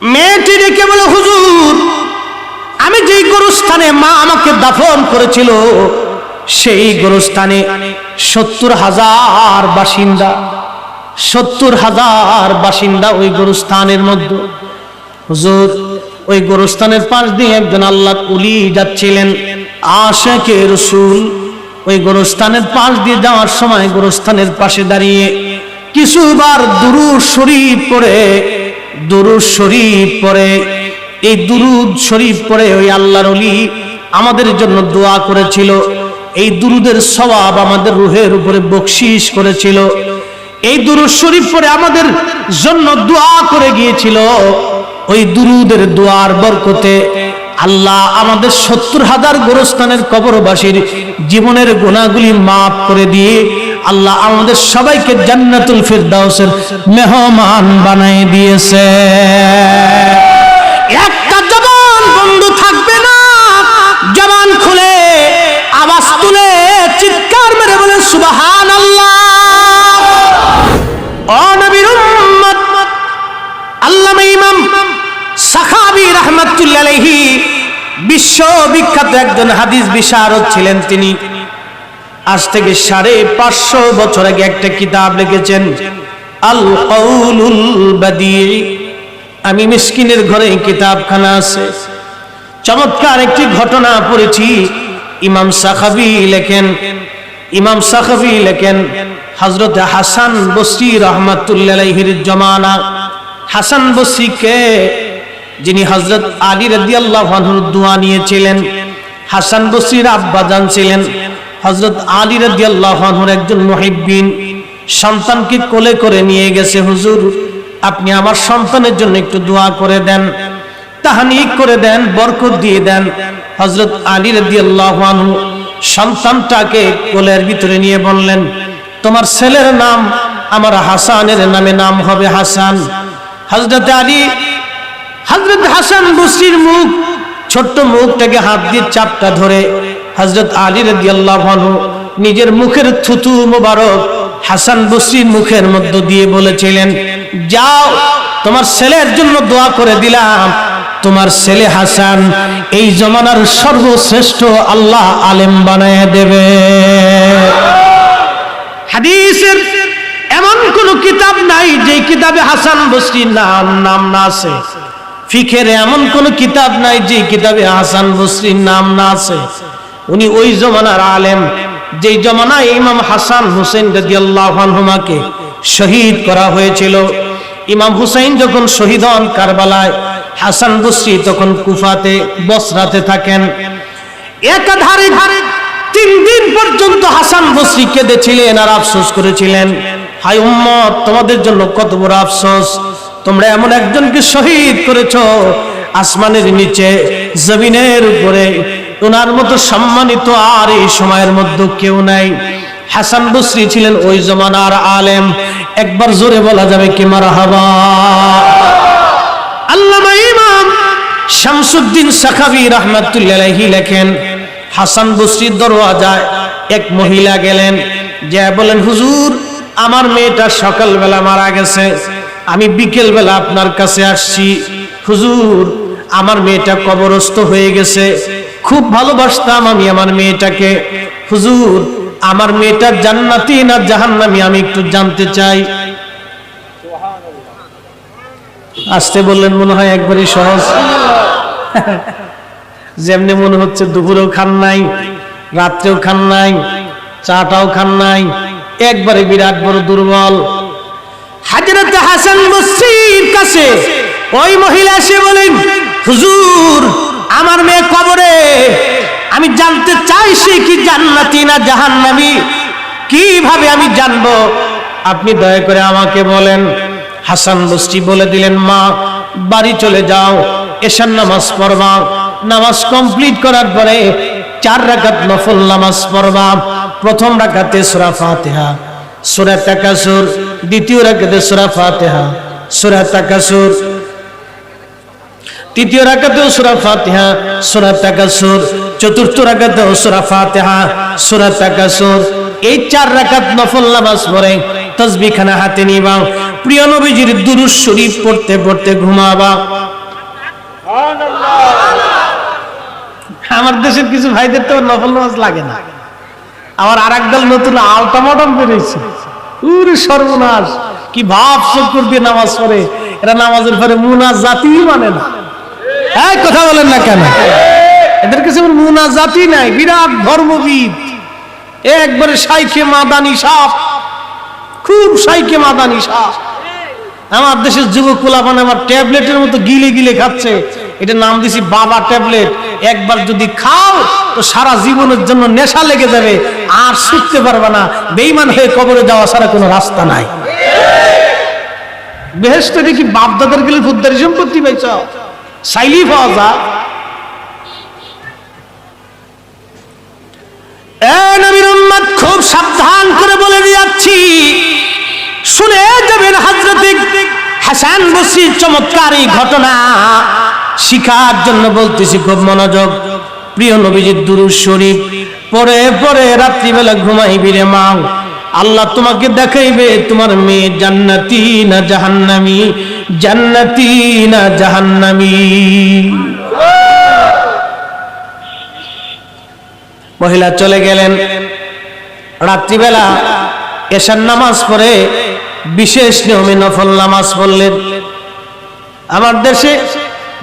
মেয়েটি ডেকে বলে, হুজুর, আমি যেই গোরস্থানে মা আমাকে দাফন করেছিল সেই গোরস্থানে 70,000 বাসিন্দা, 70,000 বাসিন্দা ওই গোরস্থানের মধ্যে। হুজুর, ওই গোরস্থানের পাশ দিয়ে একজন আল্লাহর ওলি যাচ্ছিলেন, আশিকে রাসূল। ওই গোরস্থানের পাশ দিয়ে যাওয়ার সময় গোরস্থানের পাশে দাঁড়িয়ে কিছুবার দুরূদ শরীফ পড়ে এই দুরূদ শরীফ পড়ে ওই আল্লাহর ওলি আমাদের জন্য দোয়া করেছিল। এই দুরূদের সওয়াব আমাদের রূহের উপরে বকশিশ করেছিল। এই দুরূদ শরীফ পড়ে আমাদের জন্য দোয়া করে গিয়েছিল। ওই দুরূদের দোয়ার বরকতে আল্লাহ আমাদের 70,000 গোরস্থানের কবরবাসীর জীবনের গুনাহগুলি মাফ করে দিয়ে আল্লাহ আমাদের সবাইকে জান্নাতুল ফিরদাউসের মেহমান বানিয়ে দিয়েছে। একটা জবান বন্ধ থাকবে না, জবান খুলে আওয়াজ তুলে চিৎকার মেরে বলে সুবহানাল্লাহ। ও নবীর উম্মত, আল্লামা ইমাম সাখাবী রাহমাতুল্লাহি আলাইহি বিশ্ববিখ্যাত একজন হাদিস বিশারদ ছিলেন। তিনি আজ থেকে 550 বছর আগে একটা কিতাব লিখেছেন, আল কাউলুল বাদী। আমি মিসকিনের ঘরে কিতাবখানা আছে। চমৎকার একটি ঘটনা পড়েছি। ইমাম সাখাবী লেখেন হযরত হাসান বসরি রাহমাতুল্লাহি আলাইহির জমানা। হাসান বসরি কে? যিনি হযরত আলী রাদিয়াল্লাহু আনহুর দোয়া নিয়েছিলেন। হাসান বসরির আব্বা জান ছিলেন হযরত আলী রাদিয়াল্লাহু আনহুর একজন মুহিব্বিন। সন্তানকে কোলে করে নিয়ে গেছে, হুজুর আপনি আমার সন্তানের জন্য একটু দোয়া করে দেন, তাহনিক করে দেন, বরকত দিয়ে দেন। হযরত আলী রাদিয়াল্লাহু আনহু সন্তানটাকে কোলের ভিতরে নিয়ে বললেন, তোমার ছেলের নাম আমার হাসানের নামে নাম হবে হাসান। হযরত হাসান বসরির মুখ, ছোট্ট মুখটাকে হাত দিয়ে চাপটা ধরে হযরত আলী রাদিয়াল্লাহু আনহু নিজের মুখের থুতু মোবারক হাসান বসরির মুখের মধ্য দিয়ে বলেছিলেন, যাও তোমার ছেলের জন্য দোয়া করে দিলাম, তোমার ছেলে হাসান এই জমানার সর্বশ্রেষ্ঠ আল্লাহ আলেম বানায় দেবে। হাদিসের এমন কোন কিতাব নাই যে কিতাবে হাসান বসরির নাম না আছে। ফিকের এমন কোন কিতাব নাই যে কিতাবে হাসান বসরির নাম না আছে। উনি ওই জমানার আলেম, যেই জমানায় ইমাম হাসান হুসাইন রাদিয়াল্লাহু আনহুমাকে শহীদ করা হয়েছিল। ইমাম হুসাইন যখন শহীদ হন কারবালায়, হাসান বসরি তখন কুফাতে বসরাতে থাকেন। একাধারে 3 দিন পর্যন্ত হাসান বসরি কেঁদেছিলেন আর আফসোস করেছিলেন, হায় উম্মত, তোমাদের জন্য কত বড় আফসোস, তোমরা এমন একজনকে শহীদ করেছো আসমানের নিচে জমিনের উপরে, ওনার মতো সম্মানিত আর এই সময়ের মধ্যে কেউ নাই। হাসান বসরি ছিলেন ওই জমানার আলেম। একবার জোরে বলা যাবে কি মারহাবা। আল্লামা ইমাম শামসুদ্দিন সাখাবী রাহমাতুল্লাহি আলাইহি লেখেন, হাসান বসরির দরওয়াজায় এক মহিলা গেলেন, যে বলেন, হুজুর আমার মেয়েটা সকালবেলা মারা গেছে, আমি বিকেলবেলা আপনার কাছে আসছি। হুজুর আমার মেয়েটা কবরস্থ হয়ে গেছে, খুব ভালোবাসতাম আমি আমার মেয়েটাকে। হুজুর আমার মেয়েটা জান্নাতি না জাহান্নামী আমি একটু জানতে চাই। আসতে বললেন, মনে হয় একবারই সহজ। যেমনি মনে হচ্ছে দুপুরেও খান নাই, রাত্রেও খান নাই, চাটাও খান নাই, একবারে বিরাট বড় দুর্বল। হযরত হাসান বসরির কাছে ওই মহিলা এসে বলেন, হুজুর আমার মেয়ে কবরে, আমি জানতে চাই সে কি জান্নাতি না জাহান্নামী, কিভাবে আমি জানবো? আপনি দয়া করে আমাকে বলেন। হাসান বসরি বলে দিলেন, মা বাড়ি চলে যাও, এশার নামাজ পড়বা, নামাজ কমপ্লিট করার পরে 4 রাকাত নফল নামাজ পড়বা। প্রথম রাকাতে সূরা ফাতিহা, সূরা তাকাসুর, দ্বিতীয় রাকাতে সূরা ফাতিহা, সূরা তাকাসুর, তৃতীয় রাকাতেও সূরা ফাতিহা, সূরা তাকাসুর, চতুর্থ রাকাতেও সূরা ফাতিহা, সূরা তাকাসুর। এই 4 রাকাত নফল নামাজ পড়ে তাসবিহ খানা হাতে নিবা, প্রিয় নবীজির দুরূদ শরীফ পড়তে পড়তে ঘুমাবা। আমার দেশের কিছু ভাইদের তো নফল নামাজ লাগে না, আবার আরেক দল নতুন আলটামাটাম বেরিয়েছে, উরে সর্বনাশ, কি ভাব চক্কর দিয়ে নামাজ পড়ে, এরা নামাজের পরে মুনাজাতি মানে না। এই কথা বলেন না কেন? এদের কাছে মুনাজাতি নাই, বিরাট ধর্মবিদ, একবারে শাইখে মাদানি সাহেব, খুব শাইখে মাদানি সাহেব। আমার দেশের যুবক পোলাপান আমার ট্যাবলেটের মতো গিলে গিলে খাচ্ছে, এটা নাম দিছি বাবা ট্যাবলেট। একবার যদি খাও তো সারা জীবনের জন্য নেশা লেগে যাবে, আর ছুটতে পারবে না, বেঈমান হয়ে কবরে যাওয়া ছাড়া কোনো রাস্তা নাই। বেহেশতে দেখি বাপ দাদার গেলে ফুদ্দারি সম্পত্তি পাইছ, সাইলি পাওয়া যায়। নবীর উম্মত খুব সাবধান করে বলে দিচ্ছি, শুনে যাবেন হযরত হাসান বসরির চমৎকার এই ঘটনা শিখার জন্য বলতেছি, খুব মনোযোগ। প্রিয় নবীজির দুরূদ শরীফ পড়ে পড়ে রাত্রিবেলা ঘুমাইবি রে মা, আল্লাহ তোমাকে দেখাইবে তোমার মেয়ে জান্নাতি না জাহান্নামী, জান্নাতি না জাহান্নামী। মহিলা চলে গেলেন, রাত্রিবেলা এশার নামাজ পড়ে বিশেষ নিয়মে নফল নামাজ পড়লেন। আমার দেশে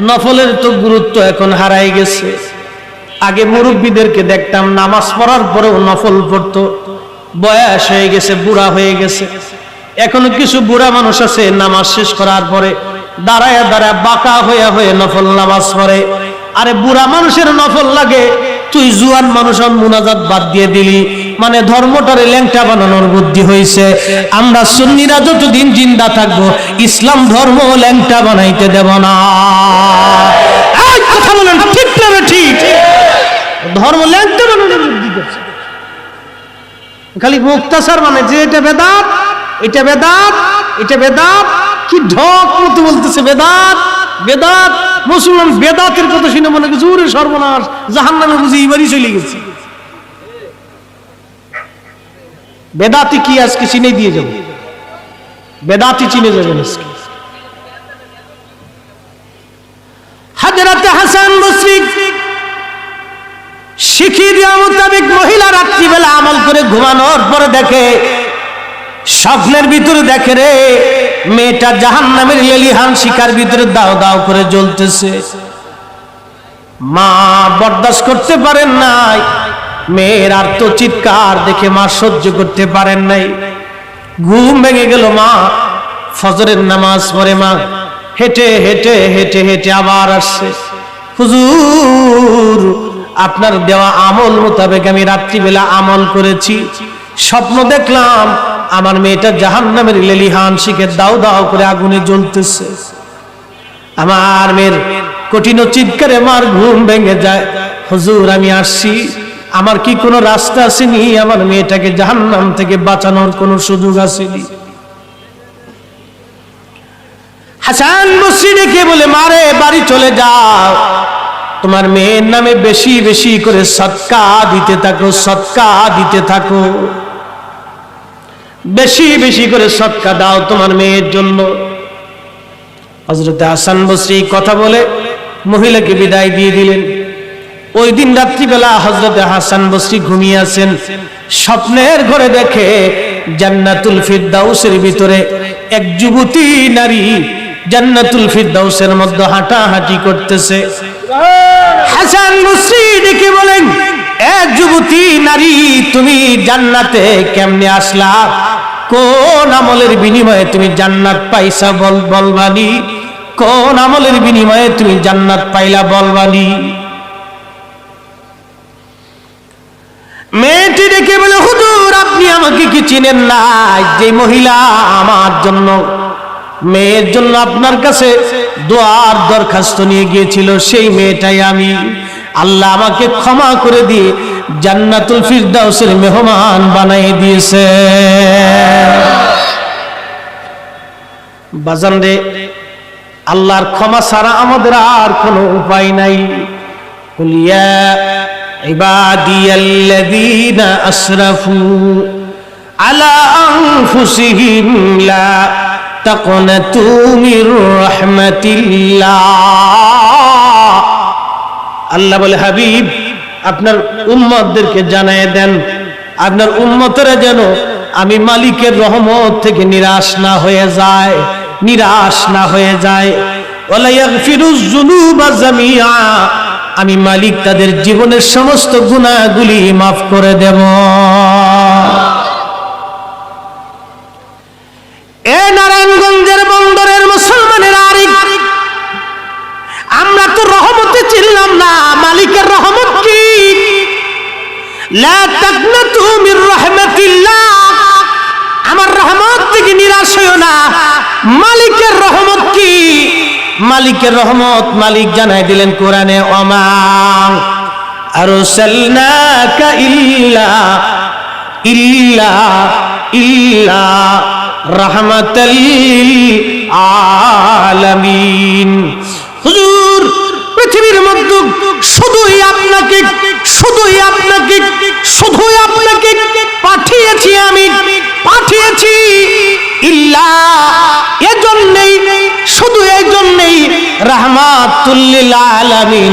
নফলের তো গুরুত্ব এখন হারাই গেছে। আগে মুরব্বীদেরকে দেখতাম নামাজ পড়ার পরেও নফল পড়তো, বয়স হয়ে গেছে, বুড়া হয়ে গেছে। এখনো কিছু বুড়া মানুষ আছে নামাজ শেষ করার পরে দাঁড়ায় দাঁড়ায় বাঁকা হয়ে হয়ে নফল নামাজ পড়ে। আরে বুড়া মানুষের নফল লাগে, তুই জুয়ান মানুষ মুনাজাত বাদ দিয়ে দিলি, মানে ধর্মটারে ল্যাংটা বানানোর বুদ্ধি হয়েছে। আমরা সুন্নিরা যতদিন জিন্দা থাকবো ইসলাম ধর্ম ল্যাংটা বানাইতে দেব না। এই কথা বলেন ঠিক না? ঠিক, ধর্ম ল্যাংটা বানানোর বুদ্ধি করছে, খালি মুক্তাসার মানে যে এটা বেদাত, এটা বেদাত, এটা বেদাত, কি ঢক মতো বলতেছে বেদাত বেদাত। মুসলমান বেদাতের কথা শুনে মনে করছে ওরে সর্বনাশ, জাহান্নামে বুঝি এবারই চলে গেছে। বেদাতি কি আজকে চিনে দিয়ে যাবো, বেদাতি চিনে যাবেন আজকে। হযরত হাসান বসরি শিখিয়ে দেওয়া মোতাবেক মহিলা রাত্রিবেলা আমল করে ঘুমানোর পরে দেখে, স্বপ্নের ভিতরে দেখে রে মেয়েটা জাহান্নামের লেলিহান শিকার ভিতরে দাও দাও করে জ্বলতেছে। মা বরদাস্ত করতে পারেন নাই, মেয়ের আর্ত চিৎকার দেখে মা সহ্য করতে পারেন নাই, ঘুম ভেঙে গেল। মা ফজরের নামাজ পড়ে মা হেঁটে হেঁটে হেঁটে হেঁটে আবার আসছে, হুজুর আপনার দেওয়া আমল মোতাবেক আমি রাত্রিবেলা আমল করেছি, স্বপ্ন দেখলাম আমার মেয়েটা জাহান্নামের লেলিহান শিখে দাও দাও করে আগুনে জ্বলতেছে। আমার মেয়ের কঠিন চিৎকারে মার ঘুম ভেঙে যায়। হুজুর আমি আসছি, আমার কি কোনো রাস্তা আসেনি, আমার মেয়েটাকে জাহান্নাম থেকে বাঁচানোর কোনো সুযোগ আসেনি? হাসান বসরি ডেকে বলে মারে বাড়ি চলে যাও, তোমার মেয়ের নামে বেশি বেশি করে সদকা দিতে থাকো, সদকা দিতে থাকো, বেশি বেশি করে সদকা দাও তোমার মেয়ের জন্য। হযরত হাসান বসরি কথা বলে মহিলাকে বিদায় দিয়ে দিলেন। ওই দিন রাত্রিবেলা হযরত হাসান বসরি ঘুমিয়ে আছেন, স্বপ্নের ঘরে দেখে জান্নাতুল ফিরদাউসের ভিতরে এক যুবতী নারী জান্নাতুল ফিরদাউসের মধ্যে হাঁটাহাঁটি করতেছে। হাসান বসরি ডেকে বলেন, এক যুবতী নারী তুমি জান্নাতে কেমনে আসলা, কোন আমলের বিনিময়ে তুমি জান্নাত পাইছা বলবানি, কোন আমলের বিনিময়ে তুমি জান্নাত পাইলা বলবানি। মেয়েটি ডেকে বলে, হুজুর আপনি আমাকে কি চিনেন না? যে মহিলা আমার জন্য মেয়ের জন্য আপনার কাছে দোয়ার দরখাস্ত নিয়ে গিয়েছিল সেই মেয়েটাই আমি। আল্লাহ আমাকে ক্ষমা করে দিয়ে জান্নাতুল ফিরদাউসের মেহমান বানিয়ে দিয়েছে। বাজান রে, আল্লাহর ক্ষমা ছাড়া আমাদের আর কোনো উপায় নাই। কুল ইয়া ইবাদিয়াল্লাযীনা আসরাফু আলা আনফুসিহিম লা তাকনাতু মির রাহমাতিল্লাহ। আল্লাহ বলে, হাবিব আপনার উম্মতদেরকে জানিয়ে দেন, আপনার উম্মতেরা যেন আমি মালিকের রহমত থেকে নিরাশ না হয়ে যায়, নিরাশ না হয়ে যায়। ওয়ালা ইয়াগফিরুজ যুনুবা জামিআ, আমি মালিক তাদের জীবনের সমস্ত গুনাহগুলি মাফ করে দেব। এ নারায়ণগঞ্জের বন্দরের মুসলমানের আরিক, আমরা তো রহমতে চিনলাম না, মালিকের রহমত কি? লা তাকনাতু মির রাহমাতিল্লাহ, আমার রহমত থেকে নিরাশ হইও না। মালিকের রহমত কি? মালিকের রহমত মালিক জানাই দিলেন কোরআনে, ওমা আরসালনাকা ইল্লা রাহমাতাল লিল আলামিন। হুজুর, পৃথিবীর মধ্যে শুধুই আপনাকে পাঠিয়েছি, আমি পাঠিয়েছি ইল্লা, এজন্যই, শুধু এজন্যই, রাহমাতুল লিল আলামিন,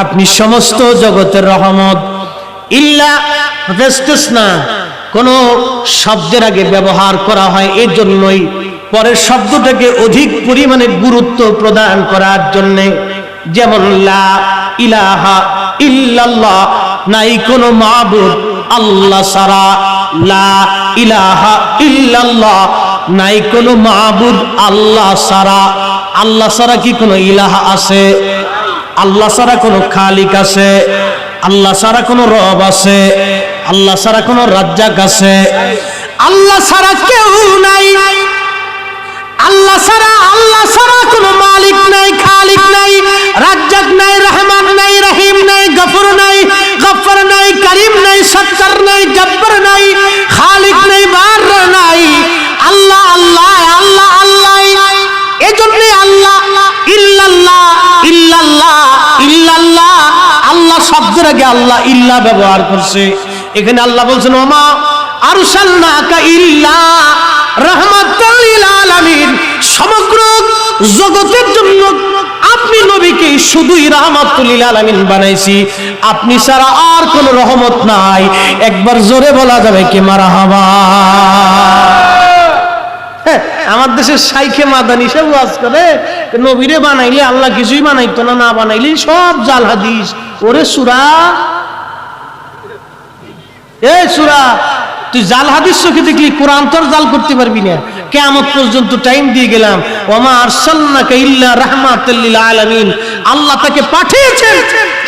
আপনি সমস্ত জগতের রহমত। ইল্লা না কোন শব্দের আগে ব্যবহার করা হয়, এই জন্যই পরের শব্দটাকে অধিক পরিমাণে গুরুত্ব প্রদান করার জন্য। যেমন লা ইলাহা ইল্লাল্লাহ, নাই কোনো মাবুদ আল্লাহ ছাড়া। লা ইলাহা ইল্লাল্লাহ, নাই কোনো মাবুদ আল্লাহ ছাড়া। আল্লাহ ছাড়া কি কোনো ইলাহা আছে? আল্লাহ ছাড়া কোনো খালিক আছে? আল্লাহ ছাড়া কোনো রব আছে? আল্লাহ ছাড়া কোনো রাজ্জাক আছে? আল্লাহ ছাড়া কেউ নাই। আল্লাহ ছাড়া কোনো মালিক নাই, খালিক নাই, রাজ্জাক নাই, রহমান নাই, রহিম নাই, গফুর নাই, গফফার নাই, করিম নাই, সত্তার নাই, জব্বার নাই, খালিক নাই, বার নাই। আল্লাহ আল্লাহ আল্লাহ আল্লাহ, এজন্য আল্লাহ ইল্লাল্লাহ ইল্লাল্লাহ ইল্লাল্লাহ, আল্লাহ শব্দের আগে আল্লাহ ইল্লা ব্যবহার করছে। এখানে আল্লাহ বলছেন ওমা আরসালনাকা ইল্লা রাহমাতাল লিল আলামিন, সমগ্র জগতের জন্য আপনি নবীকে শুধুই রাহমাতুল লিল আলামিন বানাইছি, আপনি ছাড়া আর কোনো রহমত নাই। একবার জোরে বলা যাবে কি মারহাবা? আমার দেশের শাইখে মাদানি সব ওয়াজ করে, নবীরে বানাইলে আল্লাহ কিছুই বানাইতো না, না বানাইলে সব জাল হাদিস। ওরে সূরা, এই সূরা, তুই জাল হাদিস চোখে দেখলি, কোরআন তোর জাল করতে পারবি না। কিয়ামত পর্যন্ত টাইম দিয়ে গেলাম। ওমা আরসালনাকা ইল্লা রাহমাতাল লিল আলামিন, আল্লাহ তাকে পাঠিয়েছেন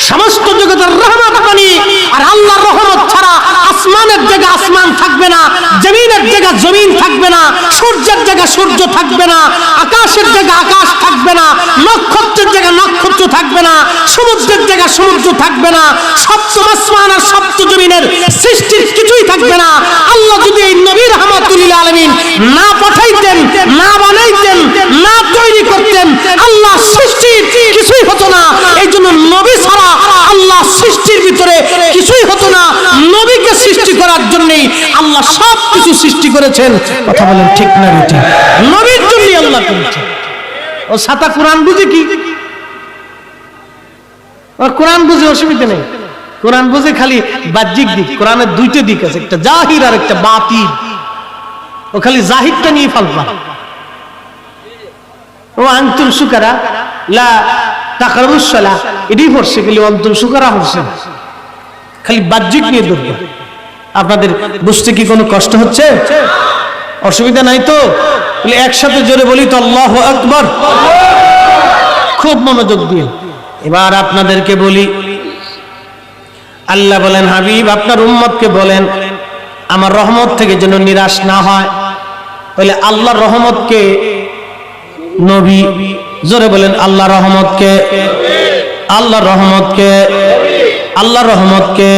সমস্ত জগতের রহমত বানিয়ে। আর আল্লাহর রহমত ছাড়া আসমানের জায়গা আসমান থাকবে না, জমিনের জায়গা জমিন থাকবে না, সূর্যের জায়গা সূর্য থাকবে না, আকাশের জায়গা আকাশ থাকবে না, নক্ষত্রের জায়গা নক্ষত্র থাকবে না, সমুদ্রের জায়গা সমুদ্র থাকবে না, সপ্তম আসমান আর সপ্তম জমিনের সৃষ্টির কিছুই থাকবে না। আল্লাহ যদি এই নবী রাহমাতুল লিল আলামিন না পাঠাইতেন, না বানাইতেন, না তৈরি করতেন, আল্লাহ সৃষ্টির কিছুই হতো না। এই জন্য নবী ছাড়া আল্লাহ সৃষ্টির ভিতরে কিছুই হতো না। নবীকে সৃষ্টি করার জন্যই আল্লাহ সব কিছু সৃষ্টি করেছেন। কথা বলেন ঠিক না ঠিক? নবীর জন্যই আল্লাহ করেছেন। ও সাতা কোরআন বুঝে কি? আর কোরআন বুঝে অসুবিধা নেই, কোরআন বুঝে খালি বাহ্যিক দিক। কোরআনের দুইটা দিক আছে, একটা জাহির আর একটা বাতিন। ও খালি জাহিরটা নিয়ে ফালফা। ও আনতুম সুকারা লা তাকরাবুস সালাহ, এটাই পড়ছে, খালি অন্তুম সুকারা পড়ছে, খালি বাহ্যিক নিয়ে ধরবে। আপনাদের বুঝতে কি কোনো কষ্ট হচ্ছে? অসুবিধা নাই তো? একসাথে জোরে বলি তো আল্লাহু আকবার, খুব মনোযোগ দিয়ে। এবার আপনাদেরকে বলি, আল্লাহ বলেন হাবিব আপনার উম্মতকে বলেন আমার রহমত থেকে যেন নিরাশ না হয়। বলে আল্লাহর রহমতকে নবী, জোরে বলেন আল্লাহর রহমতকে, আল্লাহর রহমতকে, আল্লাহর রহমতকে।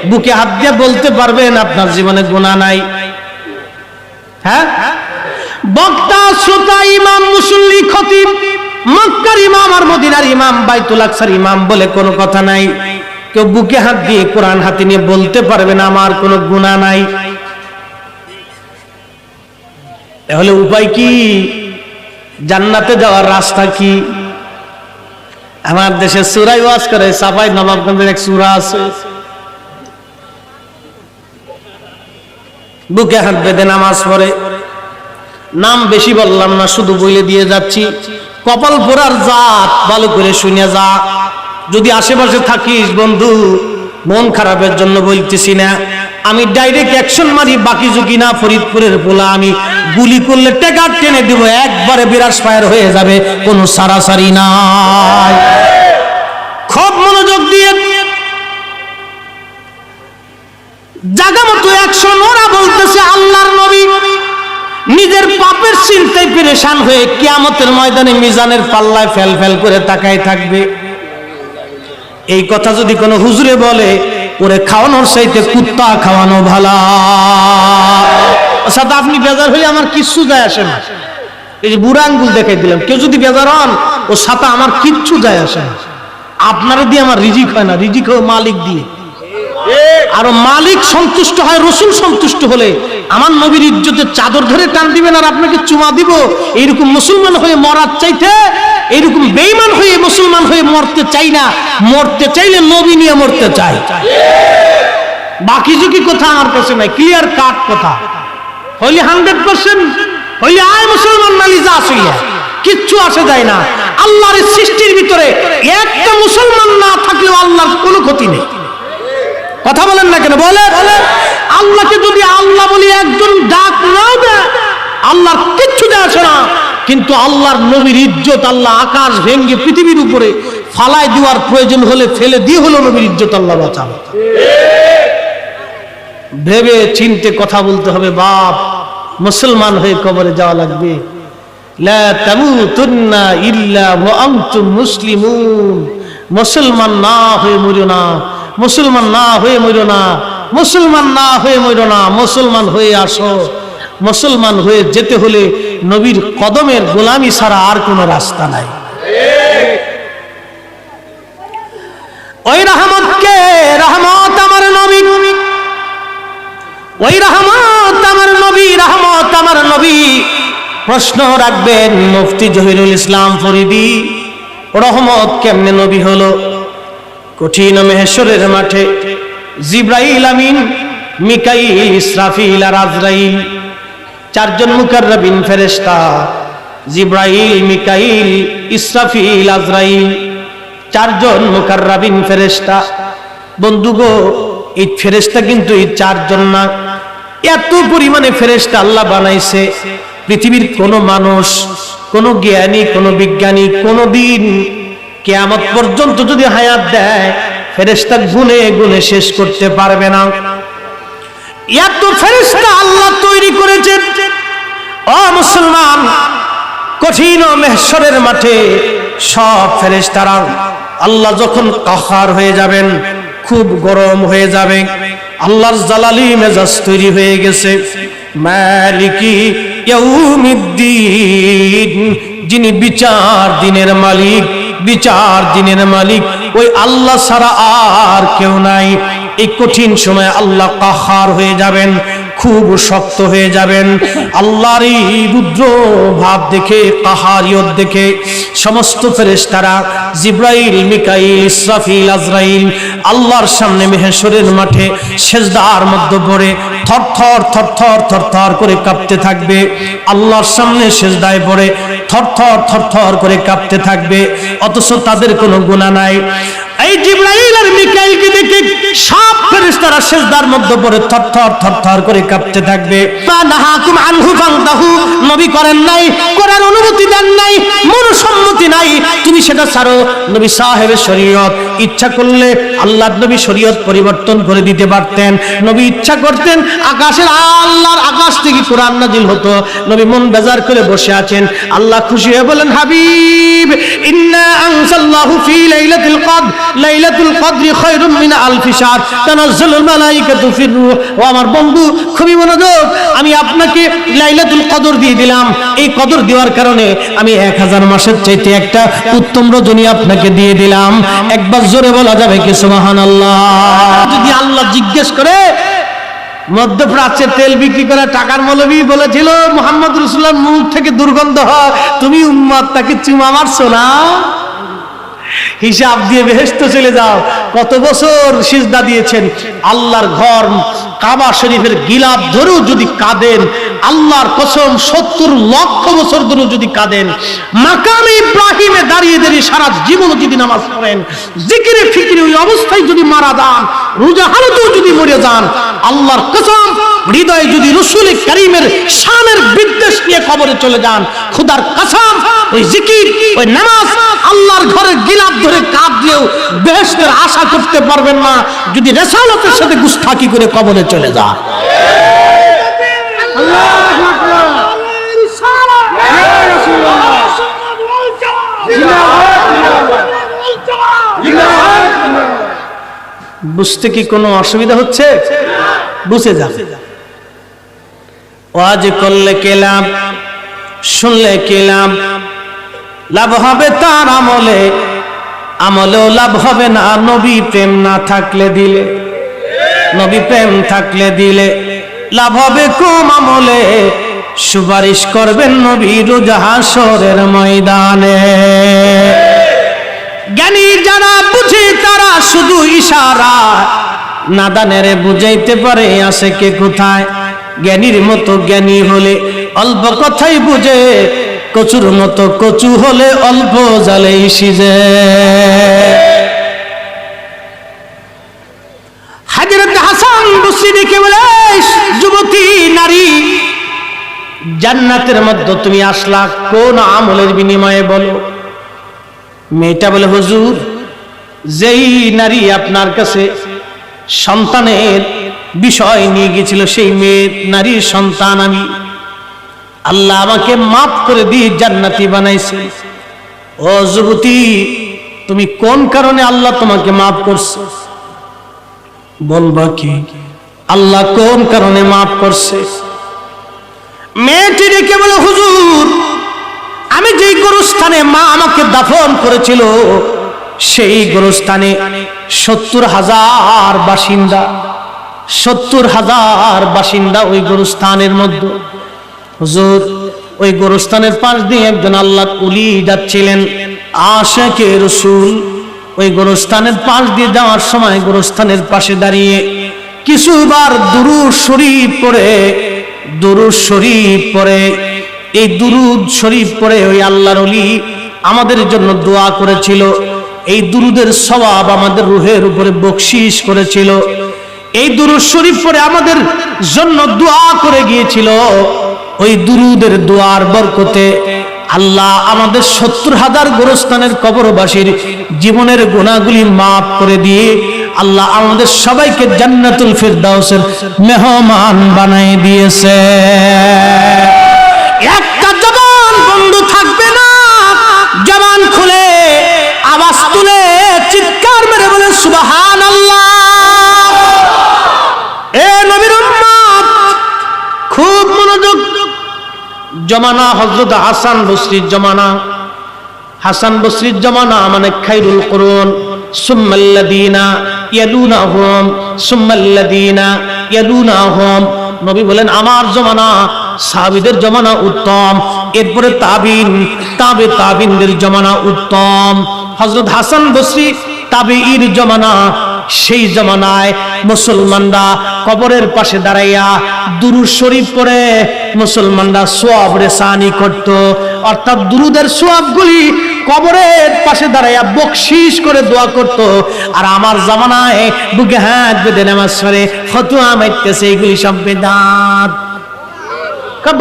বুকে হাত দিয়ে বলতে পারবেন আপনার জীবনে গুনাহ নাই? হ্যাঁ, বক্তা, শ্রোতা, ইমাম, মুসল্লি, খতিব, মক্কার ইমাম আর মদিনার ইমাম, বাইতুল আকসার ইমাম বলে কোনো কথা নাই। কেউ বুকে হাত দিয়ে কোরআন হাতে নিয়ে বলতে পারবে না আমার কোনো গুনাহ নাই। তাহলে উপায় কি? জান্নাতে যাওয়ার রাস্তা কি? আমার দেশে সূরায় ওয়াজ করে, চাপাই নবাবগঞ্জের এক সূরা আছে, বুকে হাত বেঁধে নামাজ পড়ে। নাম বেশি বললাম না, শুধু বলে দিয়ে যাচ্ছি। কপাল পোড়ার জাত, ভালো করে শুনে যা। যদি আশেপাশে থাকিস বন্ধু, মন খারাপের জন্য বলতেছি না, আমি ডাইরেক্ট অ্যাকশন মারি, বাকি ঝুঁকি না। ফরিদপুরের পোলা, আমি গুলি করলে টেকার টেনে দিব, একবারে বিরাট ফায়ার হয়ে যাবে, কোনো সারাসারি নাই। খুব মনোযোগ দিয়ে জায়গা মতো অ্যাকশন। ওরা বলতেছে আল্লাহর নবী নিজের পাপের চিন্তায় পেরেশান হয়ে কিয়ামতের ময়দানে মিজানের পাল্লায় ফেল ফেল করে তাকায় থাকবে। এই কথা যদি কোনো হুজুরে বলে, ওরে খাওয়ানোর চাইতে কুত্তা খাওয়ানো ভালো। সাথে আপনি বেজার হলে আমার কিচ্ছু যায় আসে না। এই যে বুড়া আঙ্গুল দেখাই দিলাম, কেউ যদি বেজার হন, ও সাথে আমার কিচ্ছু যায় আসে না। আপনারা দিয়ে আমার রিজিক হয় না, রিজিক হয় মালিক দিয়ে। আর মালিক সন্তুষ্ট হয়, রসুল সন্তুষ্ট হলে আমার নবীর ইজ্জতের চাদর ধরে টান দিবেন আর আপনাকে চুমা দিব। এইরকম মুসলমান হয়ে মরার চাইতে এইরকম বেঈমান হয়ে মুসলমান হয়ে মরতে চাই না। মরতে চাইলে নবী নিয়ে মরতে চাই। বাকি ঝুঁকি কথা আমার কাছে নাই, ক্লিয়ার কাট কথা। হইলে 100% হইলে আয় মুসলমান নালি যা আসইয়া কিচ্ছু আসে যায় না। আল্লাহর সৃষ্টির ভিতরে একটা মুসলমান না থাকলেও আল্লাহর কোনো ক্ষতি নেই। কথা বলেন না কেন? বলে আল্লাহকে যদি আল্লাহ বলি একজন ডাক নাও দেয়, আল্লাহর কিচ্ছু যায় আসে না। কিন্তু আল্লাহর নবীর ইজ্জত আল্লাহ আকাশ ভেঙে পৃথিবীর উপরে ফালাই দেওয়ার প্রয়োজন হলে ফেলে দিয়ে হলো নবীর ইজ্জত আল্লাহ বাঁচাবে। ভেবে চিনতে কথা বলতে হবে। বাপ, মুসলমান হয়ে কবরে যাওয়া লাগবে। লা তামুতুন্না ইল্লা ওয়া আনতুম মুসলিমুন। মুসলমান না হয়ে মরিও না, মুসলমান না হয়ে মরিও না, মুসলমান না হয়ে মরিও না, মুসলমান হয়ে আসো। মুসলমান হয়ে যেতে হলে নবীর কদমের গোলামি ছাড়া আর কোনো রাস্তা নাই। ওই রহমতকে রহমত আমার নবী, ওই রহমত আমার নবী, রহমত আমার নবী। প্রশ্ন রাখবেন মুফতি জহিরুল ইসলাম ফরিদি, রহমত কেমনে নবী হলো? কঠিন মেহেশ্বরের মাঠে জিব্রাইল আমিন, মিকাইল, ইসরাফিল আর আজরাইল, চারজন মুকাররাবিন ফেরেশতা। জিব্রাইল, মিকাইল, ইসরাফিল, আজরাইল, চারজন মুকাররাবিন ফেরেশতা। বন্ধুগো, এই ফেরেশতা কিন্তু এই চারজন না, এত পরিমাণে ফেরেশতা আল্লাহ বানাইছে। পৃথিবীর কোন মানুষ, কোন জ্ঞানী, কোন বিজ্ঞানী কোনদিন কিয়ামত পর্যন্ত যদি হায়াত দেয়, ফেরেশতা গুনে গুনে শেষ করতে পারবে না। এত ফেরেশতা আল্লাহ তৈরি করেছেন। ও মুসলমান, কঠিন মেহশরের মাঠে সব ফেরেশতারা আল্লাহ যখন কাহার হয়ে যাবেন, খুব গরম হয়ে যাবে, আল্লাহর জালালি মেজাজ তৈরি হয়ে গেছে। মালিকি ইয়াউমিদ্দিন, যিনি বিচার দিনের মালিক, বিচার দিনের মালিক ওই আল্লাহ ছাড়া আর কেউ নাই। এই কঠিন সময় আল্লাহ কাহার হয়ে যাবেন, খুব শক্ত হয়ে যাবেন। আল্লাহর এই রুদ্র ভাব দেখে, কাহারিয়ত দেখে সমস্ত ফেরেশতারা জিব্রাইল, মিকাইল, ইসরাফিল, আজরাইল আল্লাহর সামনে মেহেশ্বরের মাঠে সেজদার মধ্যে পড়ে থরথর থরথর থরথর করে কাঁপতে থাকবে। আল্লাহর সামনে সেজদায় পড়ে থরথর থরথর করে কাঁপতে থাকবে, অথচ তাদের কোনো গুনাহ নাই। এই জিব্রাইল আর মিকাইলকে দেখে সব ফেরেশতারা সেজদার মধ্যে পড়ে থরথর থরথর করে কাঁপতে থাকবে। নাহাকুম আনহু ফান্তাহু, নবী করেন নাই, করার অনুমতি দেন নাই, মনোসম্মতি নাই, তুমি সেটা ছাড়ো। নবী সাহেবের শরীয়ত, ইচ্ছা করলে আল্লাহর নবী শরীয়ত পরিবর্তন করে দিতে পারতেন। নবী ইচ্ছা করতেন আকাশের, আল্লাহর আকাশ থেকে কোরআন নাজিল হতো। নবী মন বেজার করে বসে আছেন, আল্লাহ খুশি হয়ে বলেন, হাবিব ইন্না আনজালনাহু ফি লাইলাতুল কদর, লাইলাতুল কদরি খায়রুম মিন আলফি শাহর তানাজ্জালুল মালায়েকাতু ফির রূহ। ও আমার বন্ধু, খুবই মনোযোগ, আমি আপনাকে লাইলাতুল কদর দিয়ে দিলাম। এই কদর দেওয়ার কারণে আমি 1000 মাসের চাইতে একটা উত্তম রজনী আপনাকে দিয়ে দিলাম। একবার জোরে বলা যাবে কি সুবহানাল্লাহ? যদি আল্লাহ জিজ্ঞেস করে, মধ্যপ্রাচ্যে তেল বিক্রি করে টাকার মৌলবী বলেছিল মুহাম্মদ রাসূলুল্লাহর মুখ থেকে দুর্গন্ধ হয়, তুমি উম্মত তাকে চুমা মারছো না? হিসাব দিয়ে বেহেশতে চলে যাও। কত বছর সিজদা দিয়েছেন আল্লাহর ঘর কাবা শরীফের গিলাফ ধরেও যদি কাঁদেন, আল্লাহর কসম 70 লক্ষ বছর ধরেও যদি কাঁদেন, মাকামে ইব্রাহিমে দাঁড়িয়ে দাঁড়িয়ে সারা জীবন যদি নামাজ পড়েন, জিকিরে ফিকিরে ওই অবস্থায় যদি মারা যান, রোজা হালতেও যদি মরে যান, আল্লাহর কসম হৃদয়ে যদি রাসূল কারীমের শানের বিদ্বেষ নিয়ে কবরে চলে যান, খোদার কসম ওই জিকির ওই নামাজ আল্লাহর ঘরের গিলাফ ধরে কাঁদলেও বেহেশতের আশা করতে পারবেন না যদি রিসালাতের সাথে গুস্তাখি করে কবরে চলে যান। বুঝতে কি কোনো অসুবিধা হচ্ছে? বুঝে যান। ওয়াজ করলে কে লাভ, শুনলে কে লাভ? লাভ হবে তার আমলে, আমলেও লাভ হবে না নবী প্রেম না থাকলে দিলে। নবী প্রেম থাকলে দিলে লাভ হবে কম আমলে, সুপারিশ করবেন নবী রোজ হাসরের ময়দানে। জ্ঞানী যারা বুঝে তারা শুধু ইশারা, নাদানেরে বুঝাইতে পারে আসে কে কোথায়। জ্ঞানীর মতো জ্ঞানী হলে অল্প কথাই বুঝে, কচুর মতো কচু হলে অল্প জালেই সিজে। হযরত হাসান বসরি দেখে বলে, যুবতী নারী, জান্নাতের মধ্যে তুমি আসলা কোন আমলের বিনিময়ে বলো? মেয়েটা বলে, হুজুর, যেই নারী আপনার কাছে সন্তানের বিষয় নিয়ে গেছিল, সেই মেয়ের নারীর সন্তান আমি। আল্লাহ আমাকে মাফ করে দিয়ে জান্নাতি বানাইছে। ও যুবতী, তুমি কোন কারণে আল্লাহ তোমাকে মাফ করছে? বলবা কি আল্লাহ কোন কারণে মাফ করছে? মেয়েটি ডেকে বলে, হুজুর, আমি যেই গোরস্থানে মা আমাকে দাফন করেছিল, সেই গোরস্থানে 70,000 বাসিন্দা, 70,000 বাসিন্দা ওই গোরস্থানের মধ্যে। হুজুর, ওই গোরস্থানের পাশ দিয়ে একজন আল্লাহর ওলি যাচ্ছিলেন, আশিকে রাসূল। ওই গোরস্থানের পাশ দিয়ে যাওয়ার সময় গোরস্থানের পাশে দাঁড়িয়ে কিছুবার দুরূদ শরীফ পড়ে, দুরূদ শরীফ পড়ে, এই দুরূদ শরীফ পড়ে ওই আল্লাহর ওলি আমাদের জন্য দোয়া করেছিল। এই দুরূদের সওয়াব আমাদের রূহের উপরে বকশিশ করেছিল। এই দুরূদ শরীফ পড়ে আমাদের জন্য দোয়া করে গিয়েছিল। ওই দুরূদের দোয়ার বরকতে আল্লাহ আমাদের 70,000 গোরস্থানের কবরবাসীর জীবনের গুনাহগুলি মাফ করে দিয়ে আল্লাহ আমাদের সবাইকে জান্নাতুল ফিরদাউসের মেহমান বানিয়ে দিয়েছে। একটা জবান বন্ধ থাকবে না, জবান খুলে আওয়াজ তুলে চিৎকার মেরে বলে সুবহানাল্লাহ। এ নবীর উম্মত, খুব মনোযোগ। জমানা হযরত হাসান বসরির জমানা। হাসান বসরির জমানা মানে খায়রুল কুরুন, সুম্মাল্লাযীনা ইয়ালুনাহুম, সুম্মাল্লাযীনা ইয়ালুনাহুম। নবী বলেন, আমার জমানা, সাহাবীদের জমানা উত্তম, এরপরে তাবিন, তাবে তাবিনদের জমানা উত্তম। হযরত হাসান বসরি তাবেঈর জমানা। সেই জমানায় মুসলমানরা কবরের পাশে দাঁড়াইয়া দুরূদ শরীফ পড়ে মুসলমানরা সওয়াব রেসানি করত, অর্থাৎ দুরূদের সওয়াবগুলি কবরের পাশে দাঁড়াইয়া বকশিশ করে দোয়া করত। আর আমার জামানায় বুকে হাত বেঁধে নামাজ পড়ে ফতোয়া মারতেছে, এগুলি সব বেদাত।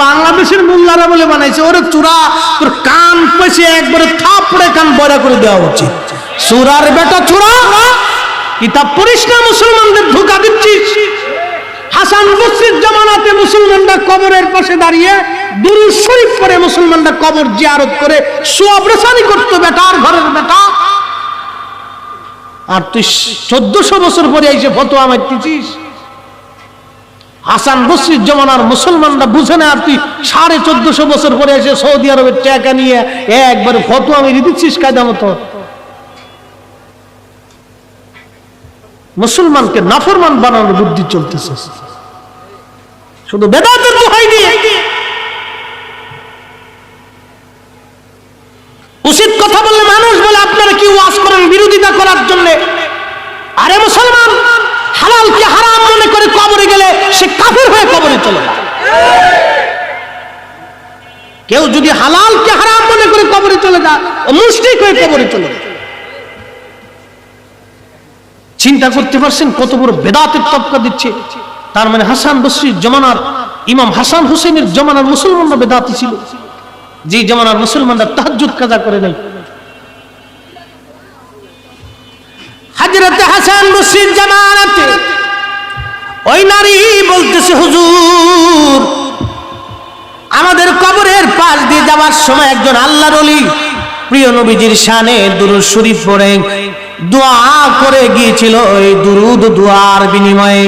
বাংলাদেশের মোল্লারা বলে বানাইছে, ওরে চূড়া, তোর কান পেছে একবারে থাপড়ে কান বড়া করে দেওয়া উচিত। চূড়ার বেটা চূড়া, কিতাব পড়িস না, মুসলমানদের ধোঁকা দিচ্ছিস। হাসান বসরির জামানাতে মুসলমানরা কবরের পাশে দাঁড়িয়ে দুরূদ শরীফ পড়ে মুসলমানরা কবর জিয়ারত করে সওয়াব রেসানি করত, বেটার ঘরের বেটা। আর তুই 1400 বছর পরে এসে ফতোয়া মারতেছিস। হাসান বসরির জমানার মুসলমানরা বুঝে না, আর তুই 1450 বছর পরে এসে সৌদি আরবের টাকা নিয়ে একবার ফতোয়া মেরে দিচ্ছিস কায়দা মতো। মুসলমানকে নাফরমান বানানোর বুদ্ধি চলতেছে, শুধু বেদাতের দোহাই দিয়ে। উচিত কথা বললে মানুষ বলে, আপনারা কি ওয়াজ করেন আরে মুসলমান, হালালকে হারাম মনে করে কবরে গেলে সে কাফের হয়ে কবরে চলে যায়। কেউ যদি হালালকে হারাম মনে করে কবরে চলে যায়, ও মুশরিক হয়ে কবরে চলে যায়। চিন্তা করতে পারছেন কত বড় বেদাতের তবকা দিচ্ছে। তার মানে হাসান বসরির জমানার ইমাম হাসান হুসেনের জমানার মুসলমানরা বেদাতি ছিল, যে জমানার মুসলমানরা তাহাজ্জুদ কাজা করে নাই। হযরত হাসান বসরির জামানাতে ওই নারী বলতেছে, হুজুর আমাদের কবরের পাশ দিয়ে যাওয়ার সময় একজন আল্লাহর ওলি প্রিয় নবীজির শানে দুরূদ শরীফ পড়ে দোয়া করে গিয়েছিল। এই দুরূদ দোয়ার বিনিময়ে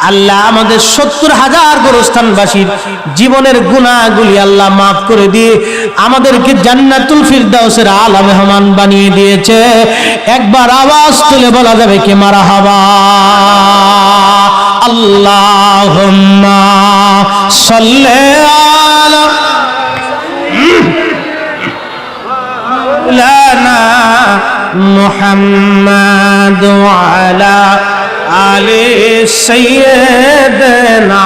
আল্লাহ আমাদের 70,000 গোরস্থানবাসীর জীবনের গুনাহগুলি আল্লাহ মাফ করে দিয়ে আমাদেরকে জান্নাতুল ফিরদাউসের আলা মেহমান বানিয়ে দিয়েছে। একবার আওয়াজ তুলে বলা যাবে কি মারহাবা। আল্লাহুম্মা সাল্লি আলা লানা মুহাম্মাদ ওয়া আলা আলি সাইয়্যিদিনা।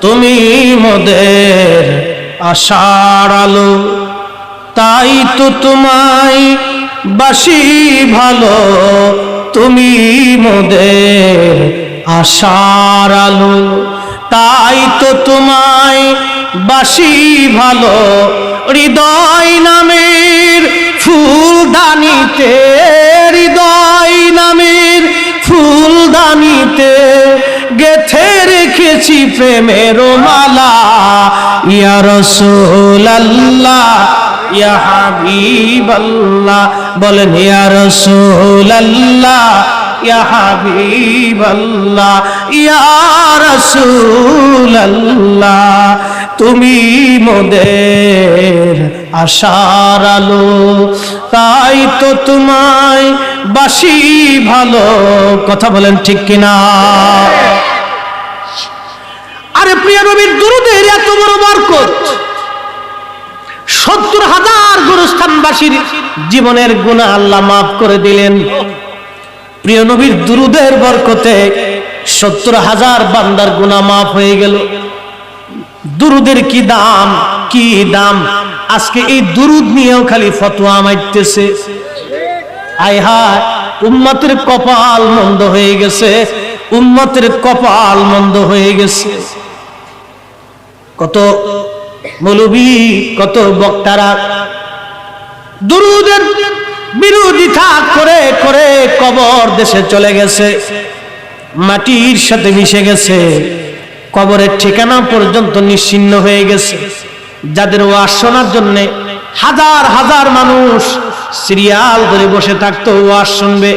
তুমি মোদের আশার আলো, তাই তো তোমায় বাসি ভালো। তুমি মোদের আশার আলো, তাই তো তোমায় বাসি ভালো। হৃদয় নামের ফুলদানিতে, হৃদয় নামের ফুলদানিতে গেথে রেখেছি প্রেমের মালা। ইয়া রাসূলুল্লাহ ইয়া হাবিবাল্লাহ, বলেন ইয়া রাসূলুল্লাহ ইয়া হাবিবাল্লাহ ইয়া রাসূলুল্লাহ। তুমি মোদের আশার আলো, তাই তো তোমায় বাসি ভালো। কথা বলেন ঠিক কিনা? আরে প্রিয় নবীর দুরূদের এত বড় বরকত, 70,000 গোরস্থানবাসীর জীবনের গুনাহ আল্লাহ মাফ করে দিলেন। প্রিয় নবীর দুরূদের বরকতে 70,000 বান্দার গুনাহ মাফ হয়ে গেল। দুরূদের কি দাম, কি দাম! আজকে এই দুরূদ নিয়েও খালি ফতোয়া মারতেছে। আয় হায়, উম্মতের কপাল মন্দ হয়ে গেছে, উম্মতের কপাল মন্দ হয়ে গেছে। কত মৌলবী, কত বক্তারা দুরূদের বিরোধিতা করে করে কবর দেশে চলে গেছে, মাটির সাথে মিশে গেছে, কবরের ঠিকানা পর্যন্ত নিশ্চিহ্ন হয়ে গেছে। যাদের ওয়াজ শোনার জন্য হাজার হাজার মানুষ সিরিয়াল ধরে বসে থাকতো ওয়াজ শুনবে,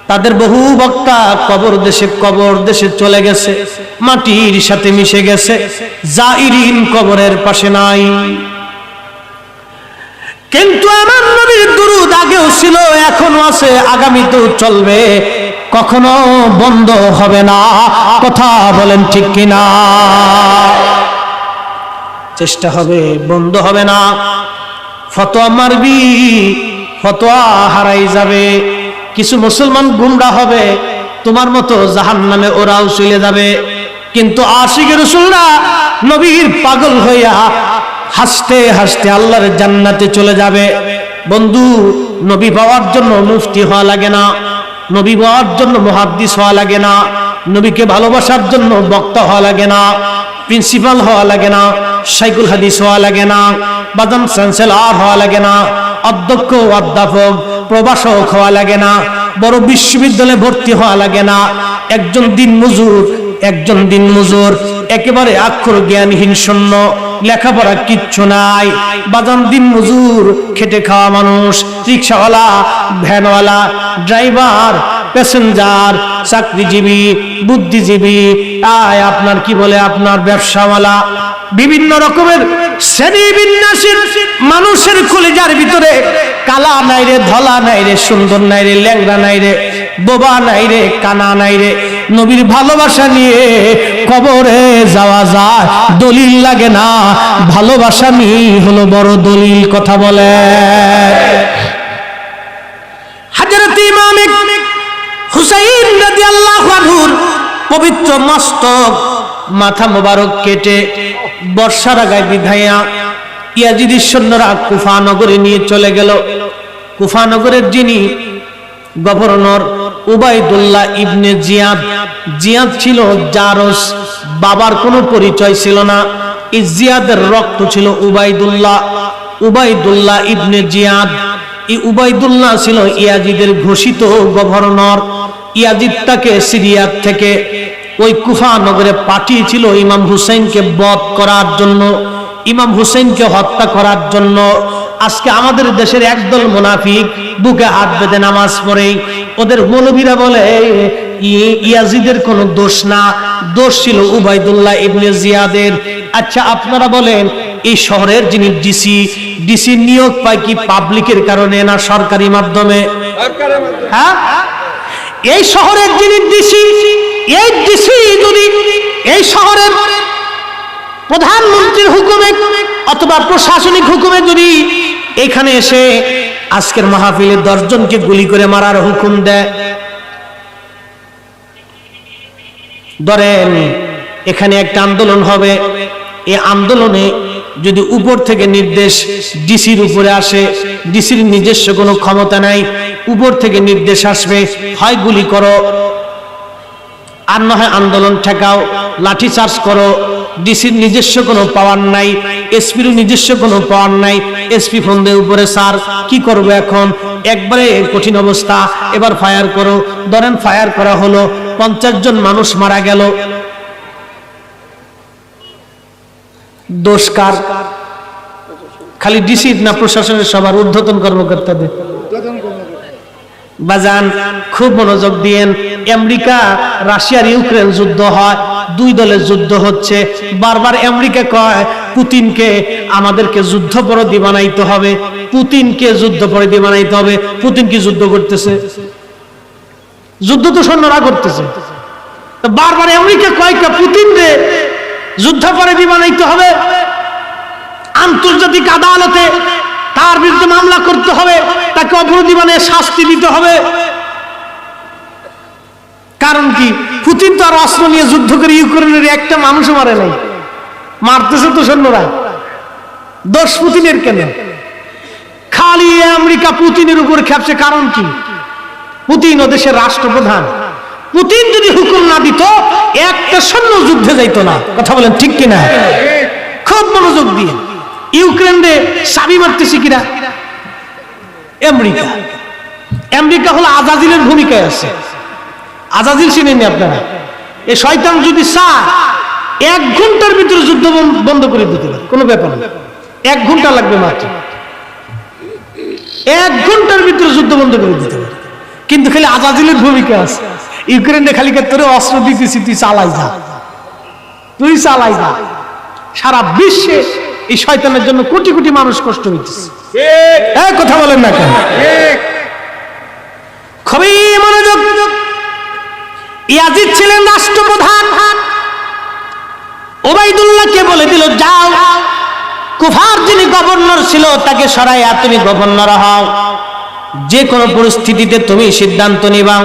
তাদের বহু বক্তা কবর দেশে চলে গেছে, মাটির সাথে মিশে গেছে। জাইরিন কবরের পাশে নাই। কিন্তু আমার নবীর দুরূদ আগেও ছিল, এখনো আছে, আগামীতেও চলবে, কখনো বন্ধ হবে না। কথা বলেন ঠিক কিনা? চেষ্টা হবে, বন্ধ হবে না। ফতোয়া মারবি, ফতোয়া হারাই যাবে। কিছু মুসলমান গুমরা হবে, তোমার মতো জাহান্নামে ওরাও চলে যাবে। কিন্তু আশিকে রাসূলরা নবীর পাগল হইয়া হাসতে হাসতে আল্লাহর জান্নাতে চলে যাবে। বন্ধু, নবী পাওয়ার জন্য মুফতি হওয়া লাগে না, নবী পাওয়ার জন্য মুহাদ্দিস হওয়া লাগে না, নবীকে ভালোবাসার জন্য বক্তা হওয়া লাগে না, প্রিন্সিপাল হওয়া লাগে না, শাইখুল হাদিস হওয়া লাগে না, বাদাম চ্যান্সেলর হওয়া লাগে না, অধ্যক্ষ অধ্যাপক প্রভাষক হওয়া লাগে না, বড় বিশ্ববিদ্যালয়ে ভর্তি হওয়া লাগে না। একজন দিন মজুর একেবারে অক্ষর জ্ঞানহীন, শূন্য, লেখাপড়া কিচ্ছু নাই, বাজান দিন মজুর, খেটে খাওয়া মানুষ, রিক্সাওয়ালা, ভ্যানওয়ালা, ড্রাইভার, প্যাসেঞ্জার, চাকরিজীবী, বুদ্ধিজীবী, আপনার কি বলে, আপনার ব্যবসাওয়ালা, বিভিন্ন রকমের শ্রেণী বিন্যাসের মানুষের কলিজার ভিতরে কালা নাই রে, ধলা নাই রে, সুন্দর নাই রে, ল্যাংড়া নাই রে, বোবা নাই রে, কানা নাই রে। নবীর ভালোবাসা নিয়ে কবরে যাওয়া যায়, দলিল লাগে না, ভালোবাসা নিয়ে হলো বড় দলিল। কথা বলে হযরত ইমাম হুসাইন রাদিয়াল্লাহু আনহুর পবিত্র মস্তক মাথা মোবারক কেটে বর্ষার আগায় বিধাইয়া ইয়াজিদের সৈন্যরা কুফা নগরে নিয়ে চলে গেল। কুফা নগরের যিনি গভর্নর উবাইদুল্লাহ ইবনে জিয়াদ, জিয়াদ ছিল জারস, বাবার কোনো পরিচয় ছিল না। এই জিয়াদের রক্ত ছিল উবাইদুল্লাহ, উবাইদুল্লাহ ইবনে জিয়াদ। এই উবাইদুল্লাহ ছিল ইয়াজিদের ঘোষিত গভর্নর। ইয়াজিদ তাকে সিরিয়া থেকে ওই কুফা নগরে পাঠিয়েছিল ইমাম হুসাইনকে বধ করার জন্য, ইমাম হুসাইনকে হত্যা করার জন্য। আজকে আমাদের দেশের একদল মুনাফিক বুকে হাত বেঁধে নামাজ পড়ে, ওদের মৌলবীরা বলে ইয়াজিদের কোনো দোষ না, দোষ ছিল উবাইদুল্লাহ ইবনে জিয়াদের। আচ্ছা আপনারা বলেন, এই শহরের যিনি ডিসি নিয়োগ পায় কি পাবলিকের কারণে না সরকারি মাধ্যমে? হ্যাঁ, এই শহরের যিনি ডিসি, এই ডিসি যদি এই শহরের প্রধানমন্ত্রীর হুকুমে অথবা প্রশাসনিক হুকুমে যদি এখানে এসে আজকের মাহফিলে 10 জনকে গুলি করে মারার হুকুম দেয়, ধরেন এখানে একটা আন্দোলন হবে, এই আন্দোলনে যদি উপর থেকে নির্দেশ ডিসির উপরে আসে, ডিসির নিজস্ব কোনো ক্ষমতা নাই, উপর থেকে নির্দেশ আসবে হয় গুলি করো আর না হয় আন্দোলন ঠেকাও, লাঠি চার্জ করো। ডিসির নিজস্ব কোনো পাওয়ার নাই, এসপির নিজস্ব কোনো পাওয়ার নাই। এসপি ফোন দিয়ে উপরে, স্যার কি করবো এখন, একবারে কঠিন অবস্থা, এবার ফায়ার করো। ধরেন ফায়ার করা হলো, 50 জন মানুষ মারা গেল, দোষ কার? খালি ডিসি না প্রশাসনের সবার ঊর্ধ্বতন কর্মকর্তাদের? বাজান খুব মনোযোগ দিয়েন। আমেরিকা রাশিয়ার ইউক্রেন যুদ্ধ হয়, 2 দলের যুদ্ধ হচ্ছে। বারবার আমেরিকা কয় পুতিনকে আমাদেরকে যুদ্ধপরাধী বানাইতে হবে, পুতিনকে যুদ্ধপরাধী বানাইতে হবে। পুতিন কি যুদ্ধ করতেছে? যুদ্ধ তো সৈন্যরা করতেছে। বারবার আমেরিকা কয়েকটা পুতিনকে যুদ্ধপরাধী বানাইতে হবে, আন্তর্জাতিক আদালতে তার বিরুদ্ধে মামলা করতে হবে, তাকে অপরাধী বানিয়ে শাস্তি দিতে হবে। কারণ কি? পুতিন তো আর অস্ত্র নিয়ে যুদ্ধ করে ইউক্রেনের একটা মানুষও মারে নাই, মারতেছে তো সৈন্যরা। দোষ পুতিনের কেন? খালি আমেরিকা পুতিনের উপর খেপছে, কারণ কি? পুতিন ও দেশের রাষ্ট্রপ্রধান। পুতিন যদি হুকুম না দিত একটা সৈন্য যুদ্ধে যাইতো না। কথা বলেন ঠিক কিনা? খুব মনোযোগ দিয়ে। ইউক্রেনে সাবি মারতেছে কিরা? আমেরিকা। আমেরিকা হলো আজাজিলের ভূমিকায় আছে। আজাজিল চিনেননি আপনারা? এই শয়তান যদি চায় 1 ঘন্টার ভিতরে যুদ্ধ বন্ধ করে দিতে পারে, কোনো ব্যাপার না। 1 ঘন্টা লাগবে মাত্র, 1 ঘন্টার ভিতরে যুদ্ধ বন্ধ করে দিতে পারে। কিন্তু খালি আজাজিলের ভূমিকা আছে। ইউক্রেনে খালি তোরে অস্ত্র দিতেছি, তুই চালাই যা, তুই চালাই যা। সারা বিশ্বে এই শয়তানের জন্য কোটি কোটি মানুষ কষ্ট হইতেছে। কথা বলেন না কেন? খুবই মনোযোগ। ইয়াজিদ ছিলেন রাষ্ট্রপ্রধান, ওবাইদুল্লাহকে বলে দিল যাও, কুফার যিনি গভর্নর ছিল তাকে সরাইয়া তুমি গভর্নর হও। যে কোনো পরিস্থিতিতে তুমি সিদ্ধান্ত নিবা,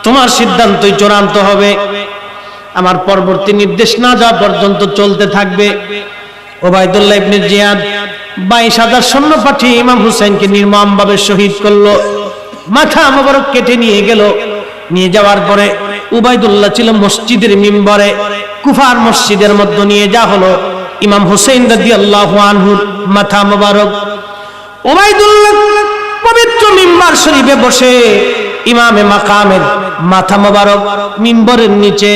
তোমার সিদ্ধান্তই চূড়ান্ত হবে। আমার পরবর্তী নির্দেশ না যাওয়া পর্যন্ত চলতে থাকবে। ওবাইদুল্লাহ ইবনে জিয়াদ 22,000 সৈন্য পাঠিয়ে ইমাম হুসাইনকে নির্মমভাবে শহীদ করলো, মাথা মোবারক কেটে নিয়ে গেল। নিয়ে যাওয়ার পরে উবাইদুল্লাহ ছিল মসজিদের মিম্বরে, কুফার মসজিদের মধ্যে নিয়ে যা হলো ইমাম হুসাইন রাদিয়াল্লাহু আনহুর মাথা মোবারক। উবাইদুল্লাহ পবিত্র মিম্বার শরীফে বসে ইমামে মাকামের মাথা মোবারক মিম্বরের নিচে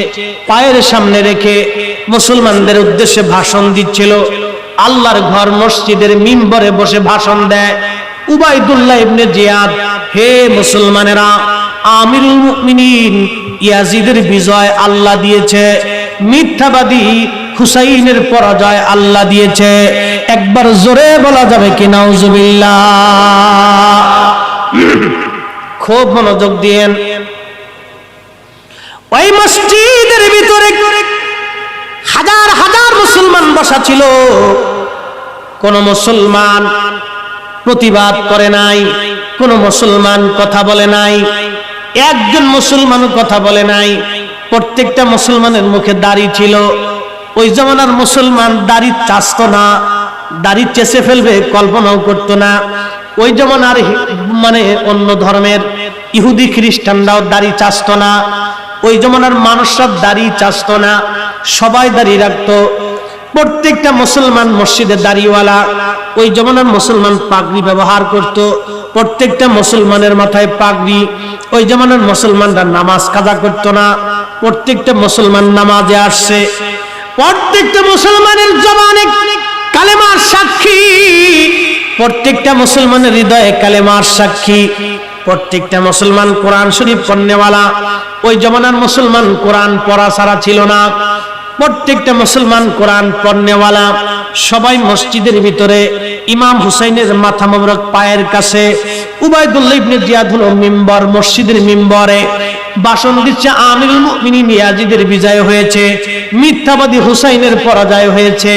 পায়ের সামনে রেখে মুসলমানদের উদ্দেশ্যে ভাষণ দিচ্ছিল। আল্লাহর ঘর মসজিদের মিম্বরে বসে ভাষণ দেয় উবাইদুল্লাহ ইবনে জিয়াদ, হে মুসলমানেরা, আমিরুল মুমিনিন ইয়াজিদের বিজয় আল্লাহ দিয়েছে, মিথ্যাবাদী হুসাইনের পরাজয় আল্লাহ দিয়েছে। একবার জোরে বলা যাবে কি নাউজুবিল্লাহ? খুব মনোযোগ দিয়েন। ওই মসজিদের ভিতরে হাজার হাজার মুসলমান বসা ছিল, কোন মুসলমান প্রতিবাদ করে নাই, কোন মুসলমান কথা বলে নাই, একজন মুসলমানও কথা বলে নাই। প্রত্যেকটা মুসলমানের মুখে দাড়ি ছিল। ওই জমানার মুসলমান দাড়ি চাচতো না, দাড়ি চেঁচে ফেলবে কল্পনাও করতো না। ওই জমানার মানে অন্য ধর্মের ইহুদি খ্রিস্টানরাও দাড়ি চাচতো না, ওই জমানার মানুষরা দাড়ি চাচতো না, সবাই দাড়ি রাখতো। প্রত্যেকটা মুসলমান মসজিদে দাড়িওয়ালা। ওই জমানার মুসলমান পাগড়ি ব্যবহার করত, প্রত্যেকটা মুসলমানের মাথায় পাগড়ি। ওই জমানার মুসলমানরা নামাজ কাজা করত না, প্রত্যেকটা মুসলমান নামাজে আসছে। প্রত্যেকটা মুসলমানের জবানে কালেমার সাক্ষী, প্রত্যেকটা মুসলমানের হৃদয়ে কালেমার সাক্ষী। প্রত্যেকটা মুসলমান কোরআন শরীফ পড়নেওয়ালা। ওই জমানার মুসলমান কোরআন পড়া ছাড়া ছিল না, প্রত্যেকটা মুসলমান কোরআন পড়নেওয়ালা। সবাই মসজিদের ভিতরে ইমাম হুসাইনের মাথা মোবারক পায়ের কাছে। উবাইদুল্লাহ ইবনে জিয়াদ হলো মিম্বর, মসজিদের মিম্বরে ভাষণ দিচ্ছে, আমিরুল মুমিনিন ইয়াজিদের বিজয় হয়েছে, মিথ্যাবাদী হুসাইনের পরাজয় হয়েছে।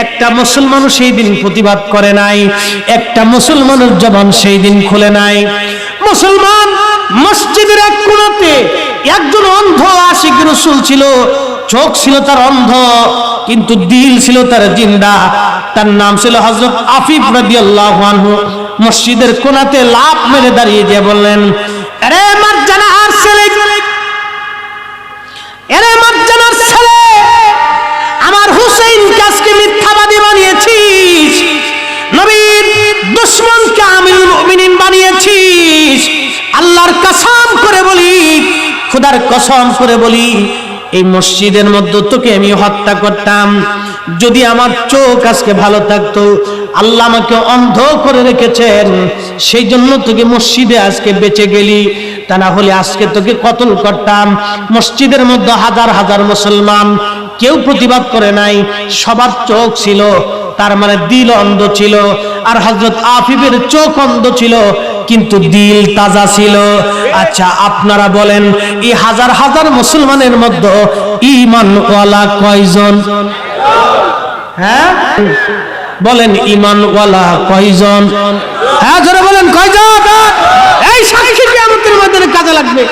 একটা মুসলমানও সেই দিন প্রতিবাদ করে নাই, একটা মুসলমানের জবান সেই দিন খুলে নাই। মুসলমান মসজিদের এক কোণাতে একজন অন্ধ আশিক রাসূল ছিল, চোখ ছিল তার অন্ধ কিন্তু দিল ছিল তার জিন্দা। তার নাম ছিল হযরত আফিফ রাদিয়াল্লাহু আনহু। মসজিদের কোণাতে লাফ মেরে দাঁড়িয়ে দিয়ে বললেন, আরে মারজানার ছেলে, আরে মারজানার ছেলে, আমার হুসাইনকে আজকে মিথ্যাবাদী বানিয়েছিস, নবীর দুশমনকে আমিরুল মুমিনিন বানিয়েছিস। আল্লাহর কসম করে বলি, খোদার কসম করে বলি, এই মসজিদের মধ্যে তোকে আমি হত্যা করতাম যদি আমার চোখ আজকে ভালো থাকতো। আল্লাহ আমাকে অন্ধ করে রেখেছেন, সেই জন্য তোকে মসজিদে আজকে বেঁচে গেলি, তা না হলে আজকে তোকে কতল করতাম। মসজিদের মধ্যে হাজার হাজার মুসলমান, কেউ প্রতিবাদ করে নাই, সবার চোখ ছিল, তার মানে দিল অন্ধ ছিল। আর হযরত আফিফের চোখ অন্ধ ছিল কিন্তু দিল তাজা ছিল। আচ্ছা আপনারা বলেন, এই হাজার হাজার মুসলমানের মধ্যে ঈমানওয়ালা কয়জন? হ্যাঁ বলেন, ঈমানওয়ালা কয়জন? হ্যাঁ জোরে বলেন, কয়জন? এই সাক্ষী কিয়ামতের ময়দানে কাজে লাগবে।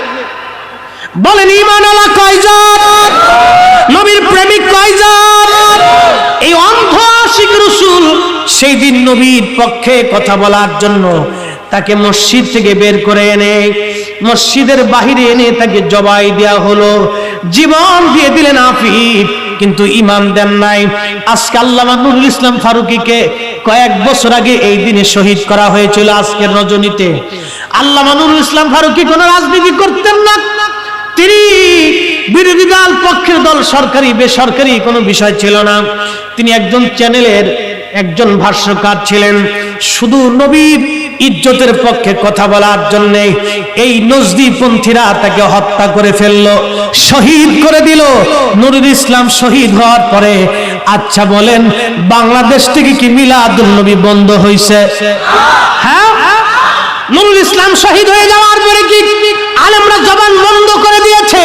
বলেন, ঈমানওয়ালা কয়জন? নবীর প্রেমিক কয়জন? এই অন্ধ আশিক রাসূল সেই দিন নবীর পক্ষে কথা বলার জন্য তাকে মসজিদ থেকে বের করে এনে মসজিদের বাহিরে এনে তাকে জবাই দেয়া হলো। জীবন দিয়ে দিলেন আফিফ, কিন্তু ঈমান দেন নাই। আজকে আল্লামা নুরুল ইসলাম ফারুকীকে কয়েক বছর আগে এই দিনে শহীদ করা হয়েছিল। আজকের রজনীতে আল্লামা নুরুল ইসলাম ফারুকী কোনো রাজনীতি করতেন না, তিনি বিরোধী দল, পক্ষের দল, সরকারি বেসরকারি কোনো বিষয় ছিল না। তিনি একজন চ্যানেলের একজন ভাষ্যকার ছিলেন। শুধু নবীর ইজ্জতের পক্ষে কথা বলার জন্য এই নজদি পন্থীরা তাকে হত্যা করে ফেললো, শহীদ করে দিল। নুরুল ইসলাম শহীদ হওয়ার পরে আচ্ছা বলেন, বাংলাদেশ থেকে কি মিলাদুন নবী বন্ধ হয়েছে? হ্যাঁ, নুরুল ইসলাম শহীদ হয়ে যাওয়ার পরে কি আলেমরা জবান বন্ধ করে দিয়েছে?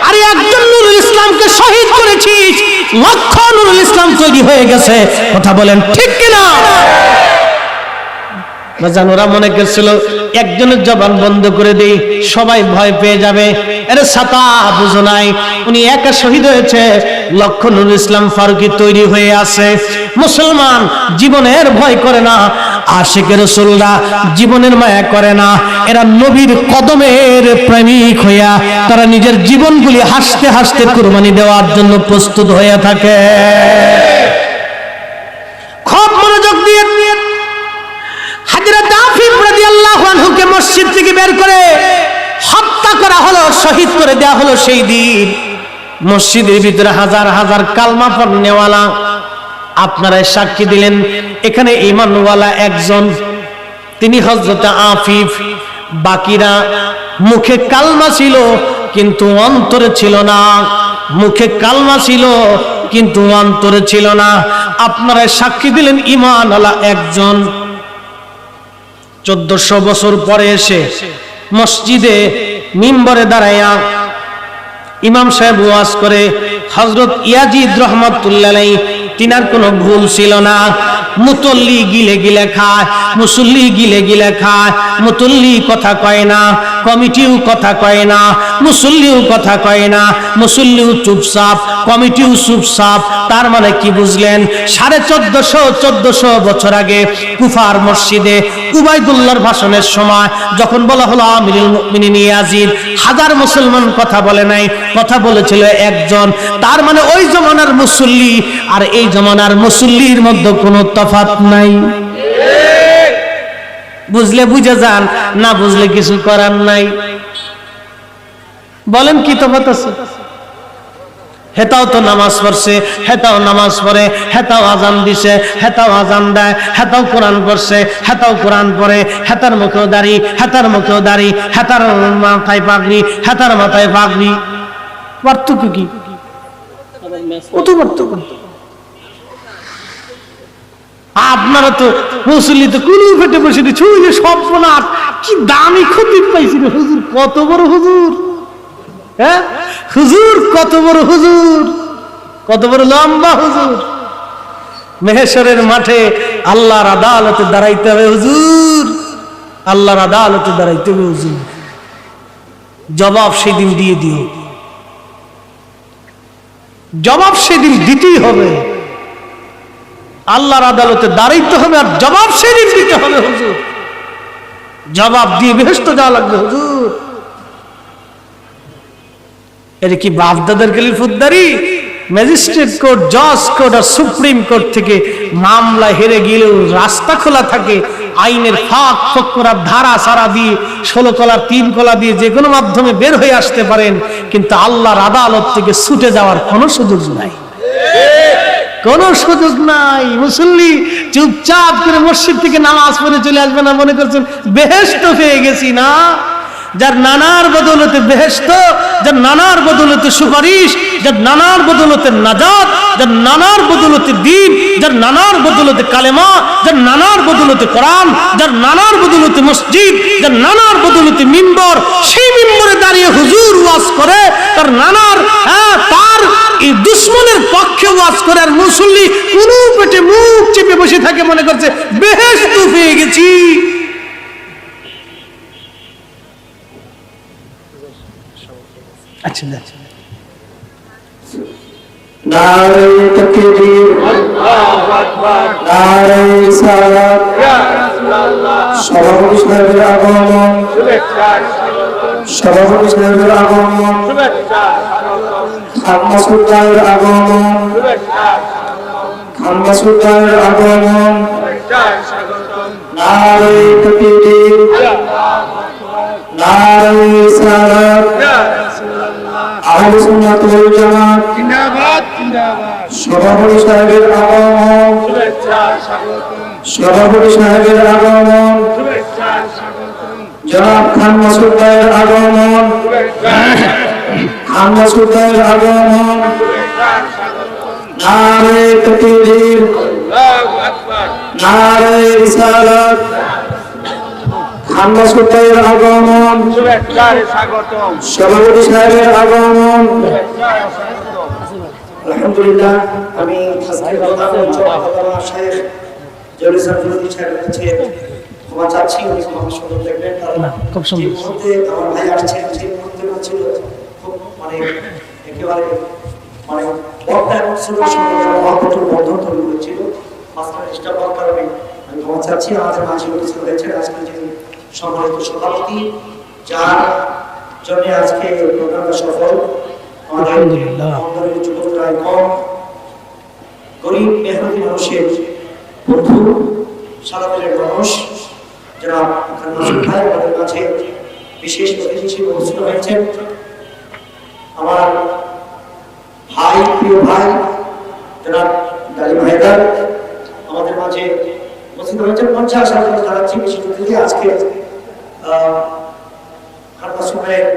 আরে একজন নুরুল ইসলামকে শহীদ করেছিস, লক্ষ নুরুল ইসলাম তৈরি হয়ে গেছে। কথা বলেন ঠিক কিনা? ওরা মনে করছিল একজনের জবান বন্ধ করে দেই সবাই ভয় পেয়ে যাবে। আরে ছাতা বুঝো নাই, উনি একা শহীদ হয়েছে, লক্ষ নুরুল ইসলাম ফারুকী তৈরি হয়ে আছে। মুসলমান জীবনের ভয় করে না, আশিক রাসূলরা জীবনের মায়া করে না। এরা নবীর কদমের প্রেমিক হইয়া তারা নিজের জীবনগুলি হাসতে হাসতে কুরবানি দেওয়ার জন্য প্রস্তুত হয়ে থাকে। খুব মনোযোগ দিয়ে হযরত আফিফ রাদিয়াল্লাহু আনহুকে মসজিদ থেকে বের করে হত্যা করা হলো, শহীদ করে দেওয়া হলো। সেই দিন মসজিদের ভিতরে হাজার হাজার কালমা পড়নেওয়ালা, আপনারা সাক্ষী দিলেন, এখানে ঈমানওয়ালা একজন, তিনি হযরত আফিফ। বাকিরা মুখে কালমা ছিল কিন্তু অন্তরে ছিল না, মুখে কালমা ছিল কিন্তু অন্তরে ছিল না। আপনারা সাক্ষী দিলেন ঈমানওয়ালা একজন। 1400 বছর পরে এসে মসজিদে মিম্বরে দাঁড়াইয়া ইমাম সাহেব ওয়াজ করে, হযরত ইয়াজিদ রাহমাতুল্লাহ আলাইহি তিনার কোনো ভুল ছিল না। মুতল্লি গিলে গিলে খায়, মুসল্লি গিলে গিলে খায়। মুতল্লি কথা কয় না, কমিটিও কথা কয় না, মুসল্লিও কথা কয় না, মুসল্লিও চুপচাপ, কমিটিও চুপচাপ। তার মানে কি বুঝলেন? 1450 বছর আগে কুফার মসজিদে উবাইদুল্লাহর ভাষণের সময় যখন বলা হলো আমিরুল মুমিনিন ইয়াজিদ, হাজার মুসলমান কথা বলে নাই, কথা বলেছিল একজন। তার মানে ওই জমানার মুসল্লি আর এই জমানার মুসল্লির মধ্যে কোনো তফাৎ নাই। বুঝলে বুঝে যান, না বুঝলে কিছু করার নাই। বলেন কি তফাৎ আছে? হেতাও তো নামাজ পড়ছে, হেতাও নামাজ পড়ে, হেতাও আজান দিছে, হেতাও আজান দেয়, হেতাও কোরআন পড়ছে, হেতাও কোরআন পড়ে, হেতার মুখেও দাড়ি, হেতার মুখেও দাড়ি, হেতার মাথায় পাগড়ি, হেতার মাথায় পাগড়ি। পার্থক্য কি? কত পার্থক্য! আপনারা তো মুসল্লি তো কুলু ফেটে বসে দিচ্ছে, সব শোনার কি দামি ক্ষতি পাইছি রে হুজুর। কত বড় হুজুর! হ্যাঁ হুজুর, কত বড় হুজুর, কত বড় লম্বা হুজুর। মেহেশ্বরের মাঠে আল্লাহর আদালতে দাঁড়াইতে হবে হুজুর, আল্লাহর আদালতে দাঁড়াইতে হবে হুজুর। জবাব সেদিন দিয়ে দিও, জবাব সেদিন দিতেই হবে। আল্লাহর আদালতে দাঁড়াইতে হবে আর জবাব সেদিন দিতে হবে হুজুর। জবাব দিয়ে বেহেশতে যাওয়া লাগবে হুজুর। এটা কি বাপ দাদার গেলিফুদ্দারি? ম্যাজিস্ট্রেট কোর্ট, জজ কোর্ট আর সুপ্রিম কোর্ট থেকে মামলা হেরে গেলেও রাস্তা খোলা থাকে। আইনের ফাঁক ফোকরার ধারা সারা দিয়ে 16 কলা 3 কলা দিয়ে যে কোনো মাধ্যমে বের হয়ে আসতে পারেন, কিন্তু আল্লাহর আদালত থেকে ছুটে যাওয়ার কোনো সুযোগ নাই, কোনো সুযোগ নাই। মুসল্লি চুপচাপ করে মসজিদ থেকে নামাজ পড়ে চলে আসবে না, মনে করছেন বেহেশত পেয়ে গেছি না। যার নানার বদৌলতে বেহেশত, যার নানার বদৌলতে সুপারিশ, যার নানার বদৌলতে নাজাত, যার নানার বদৌলতে দ্বীন, যার নানার বদৌলতে কালেমা, যার নানার বদৌলতে কোরআন, যার নানার বদৌলতে মসজিদ, যার নানার বদৌলতে মিম্বর, সেই মিম্বরে দাঁড়িয়ে হুজুর ওয়াজ করে, তার নানার তার এই দুশ্মনের পক্ষে ওয়াজ করে, আর মুসল্লি কোনো পেটে মুখ চেপে বসে থাকে, মনে করছে বেহেশত পেয়ে গেছি। আচ্ছা নারে তাকবীর, আল্লাহু আকবার, নারে সালাত, ইয়া রাসূলুল্লাহ। সভাপতি সাহেবের আগমন, শুভেচ্ছা স্বাগতম। সভাপতি সাহেবের আগমন, শুভেচ্ছা স্বাগতম। খান মাসুদ ভাইয়ের আগমন, শুভেচ্ছা স্বাগতম। খান মাসুদ ভাইয়ের আগমন, শুভেচ্ছা স্বাগতম। নারে তাকবীর, আল্লাহু আকবার, নারে সালাত, ইয়া রাসূলুল্লাহ। আহলে সুন্নাত ওয়াল জামাত জিন্দাবাদ, জিন্দাবাদ। সভাপতি সাহেবের আগমন, শুভেচ্ছা স্বাগতম। সভাপতি সাহেবের আগমন, শুভেচ্ছা স্বাগতম। জনাব খান মাসুদ ভাইয়ের আগমন, শুভেচ্ছা স্বাগতম। খান মাসুদ ভাইয়ের আগমন, শুভেচ্ছা স্বাগতম। নারে তাকবীর, আল্লাহু আকবার, নারে রিসালাত। খান মাসুদ ভাইয়ের আগমন, শুভেচ্ছা স্বাগতম। সভাপতি সাহেবের আগমন, শুভেচ্ছা স্বাগতম। আলহামদুলিল্লাহ, আমি আজকে আল্লাহ শেখ জলিসার বিরোধী সাহেবের কাছে ক্ষমা চাচ্ছি। উনি ক্ষমা সুন্দর দেখবেন, কারণ খুব সুন্দর মুহূর্তে আমার ভাই আসছেন, যে মুহূর্তে ছিল খুব একেবারে বক্তা এবং শ্রোতার সঙ্গে মহাপ্রচুর বন্ধন তৈরি হয়েছিল। মাঝখানে ডিস্টার্ব হওয়ার কারণে আমি ক্ষমা চাচ্ছি। আমাদের মাঝে উপস্থিত হয়েছেন আজকে যে সম্মানিত সভাপতি, যার জন্য আজকে প্রোগ্রামটা সফল। আমাদের অন্তরের যুবকরা কম, গরিব মেহনতি মানুষের বন্ধু, সারা দেশের মানুষ, যারা খান মাসুদ ভাই আমাদের কাছে বিশেষ অতিথি হিসেবে উপস্থিত হয়েছেন। আমার ভাই, প্রিয় ভাই যারা গালিব হায়দার আমাদের মাঝে উপস্থিত হয়েছেন। 50 হাজার জানাচ্ছি বিশেষ অতিথি আজকে খান মাসুদ ভাইয়ের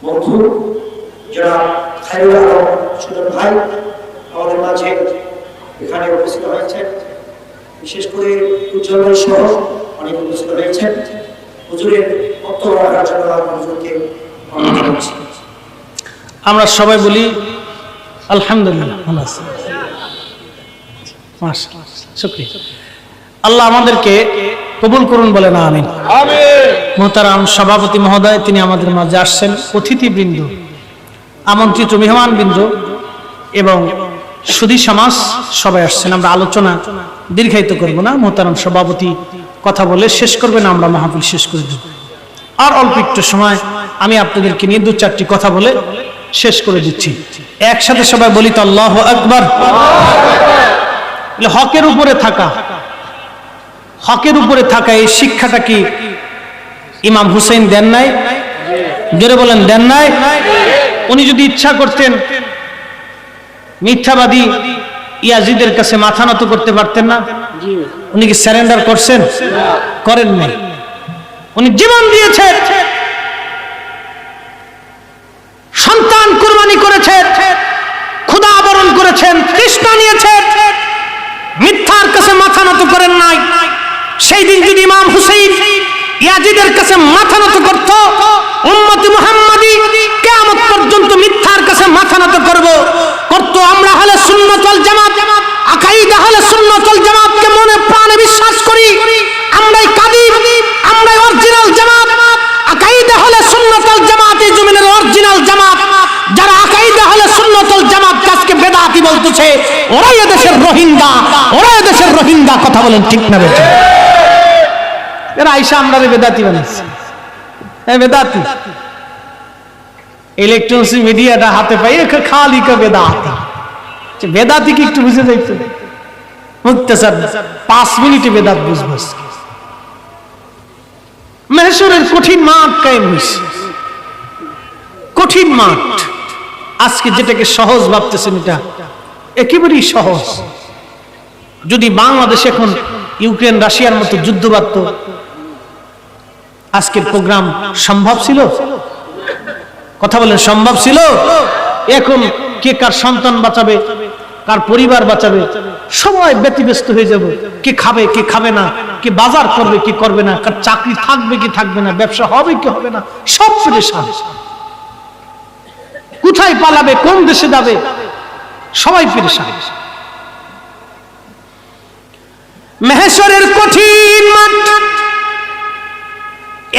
বন্ধু যারা খায়রুল আলম সুজন ভাই আমাদের মাঝে এখানে উপস্থিত হয়েছেন। বিশেষ করে উজ্জ্বল ভাই সহ অনেক উপস্থিত হয়েছেন। হুজুরের বক্তব্য রাখার জন্য হুজুরকে অনুরোধ করছি। আমরা সবাই বলি আলহামদুলিল্লাহ, ভালো আছি। মাশাআল্লাহ, শুকরিয়া। আল্লাহ আমাদেরকে কবুল করুন, বলে না আমিন। মোহতারাম সভাপতি মহোদয়, তিনি আমাদের মাঝে আসছেন, অতিথিবৃন্দ, আমন্ত্রিত মেহমানবৃন্দ এবং সুধী সমাজ সবাই আসছেন। আমরা আলোচনা দীর্ঘায়িত করব না, মোহতারাম সভাপতি কথা বলে শেষ করবেন, আমরা মাহফিল শেষ করে দেব। আর অল্প একটু সময় আমি আপনাদেরকে নিয়ে 2-4টি কথা বলে শেষ করে দিচ্ছি। একসাথে সবাই বলি তো আল্লাহু আকবার। হকের উপরে থাকা, হকের উপরে থাকা, এই শিক্ষাটা কি ইমাম হুসাইন দেন নাই? জোরে বলেন, দেন নাই? উনি যদি ইচ্ছা করতেন মিথ্যাবাদী ইয়াজিদের কাছে মাথা নত করতে পারতেন না? উনি কি সারেন্ডার করছেন? করেন নাই। উনি জীবন দিয়েছেন, সন্তান কুরবানি করেছেন, ক্ষুধা বরণ করেছেন, তৃষ্ণা নিয়েছেন, মিথ্যার কাছে মাথা নত করেন নাই। সেই দিন যদি ইমাম হুসাইন ইয়াজিদের কাছে মাথা নত করত, উম্মতে মুহাম্মাদি কিয়ামত পর্যন্ত মিথ্যার কাছে মাথা নত করত। আমরা আহলে সুন্নাত ওয়াল জামাত, আকীদা আহলে সুন্নাত ওয়াল জামাতকে মনে প্রাণে বিশ্বাস করি। আমরাই কাদির, আমরাই অরিজিনাল জামাত। আকীদা আহলে সুন্নাত ওয়াল জামাত এই জমিনের অরিজিনাল জামাত। যারা আকীদা আহলে সুন্নাত ওয়াল জামাত আজকে বেদাতি বলতেছে, ওরাই এদেশের রোহিঙ্গা, ওরাই এদেশের রোহিঙ্গা। কথা বলেন ঠিক না বেঠিক? এরা আইসা আমরা বেদাতি বানাচ্ছে। হ্যাঁ, বেদাতি। ইলেকট্রনিক্স মিডিয়াটা হাতে পাই, খালি কা বেদাতি। বেদাতি কি একটু বুঝে যাইতো? মুক্তাসার 5 মিনিটে বেদাত বুঝবো। মেহসুরের কঠিন মাঠ কায়েম হয়েছে, কঠিন মাঠ। আজকে যেটাকে সহজ ভাবতেছেন, এটা একেবারেই সহজ। যদি বাংলাদেশ এখন ইউক্রেন রাশিয়ার মতো যুদ্ধ বাঁধত, আজকের প্রোগ্রাম সম্ভব ছিল? কথা বলেন, সম্ভব ছিল? এখন কে কার সন্তান বাঁচাবে, কার পরিবার বাঁচাবে, সবাই ব্যতিব্যস্ত হয়ে যাবে। কে খাবে, কে খাবে না, কে বাজার করবে, কি করবে না, কার চাকরি থাকবে কি থাকবে না, ব্যবসা হবে কি হবে না, সব পেরেশান। কোথায় পালাবে, কোন দেশে যাবে, সবাই পেরেশান। মেহেশ্বরের কঠিন মাঠ,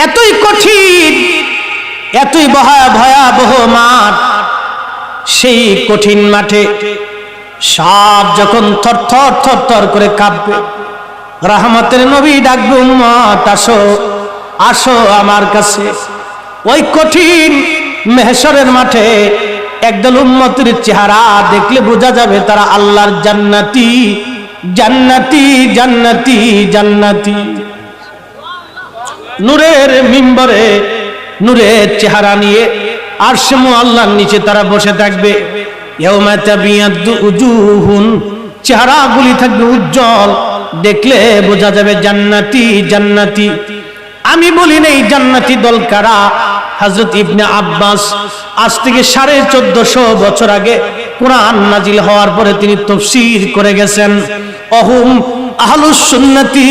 এতই কঠিন, এতই ভয়াবহ মাঠ। সেই কঠিন মাঠে সাপ যখন থরথর থরথর করে কাঁপবে, রহমতের নবী ডাকবে, উম্মত আসো, আসো আমার কাছে। ওই কঠিন মেহশরের মাঠে একদল উম্মতের চেহারা দেখলে বোঝা যাবে তারা আল্লাহর জান্নাতি, জান্নাতি, জান্নাতি, জান্নাতি। নূরের মিম্বরে নূরের চেহারা নিয়ে আরশে মুআল্লার নিচে তারা বসে থাকবে। ইয়াউমা তাবিয়াদ্দু উজুহুন, চেহারাগুলি থাকবে উজ্জ্বল, দেখলে বোঝা যাবে জান্নাতি, জান্নাতি। আমি বলি নেই জান্নাতি দল কারা। হযরত ইবনে আব্বাস আজ থেকে 1450 বছর আগে কোরআন নাজিল হওয়ার পরে তিনি তাফসীর করে গেছেন, অহুম আহলুস সুন্নতি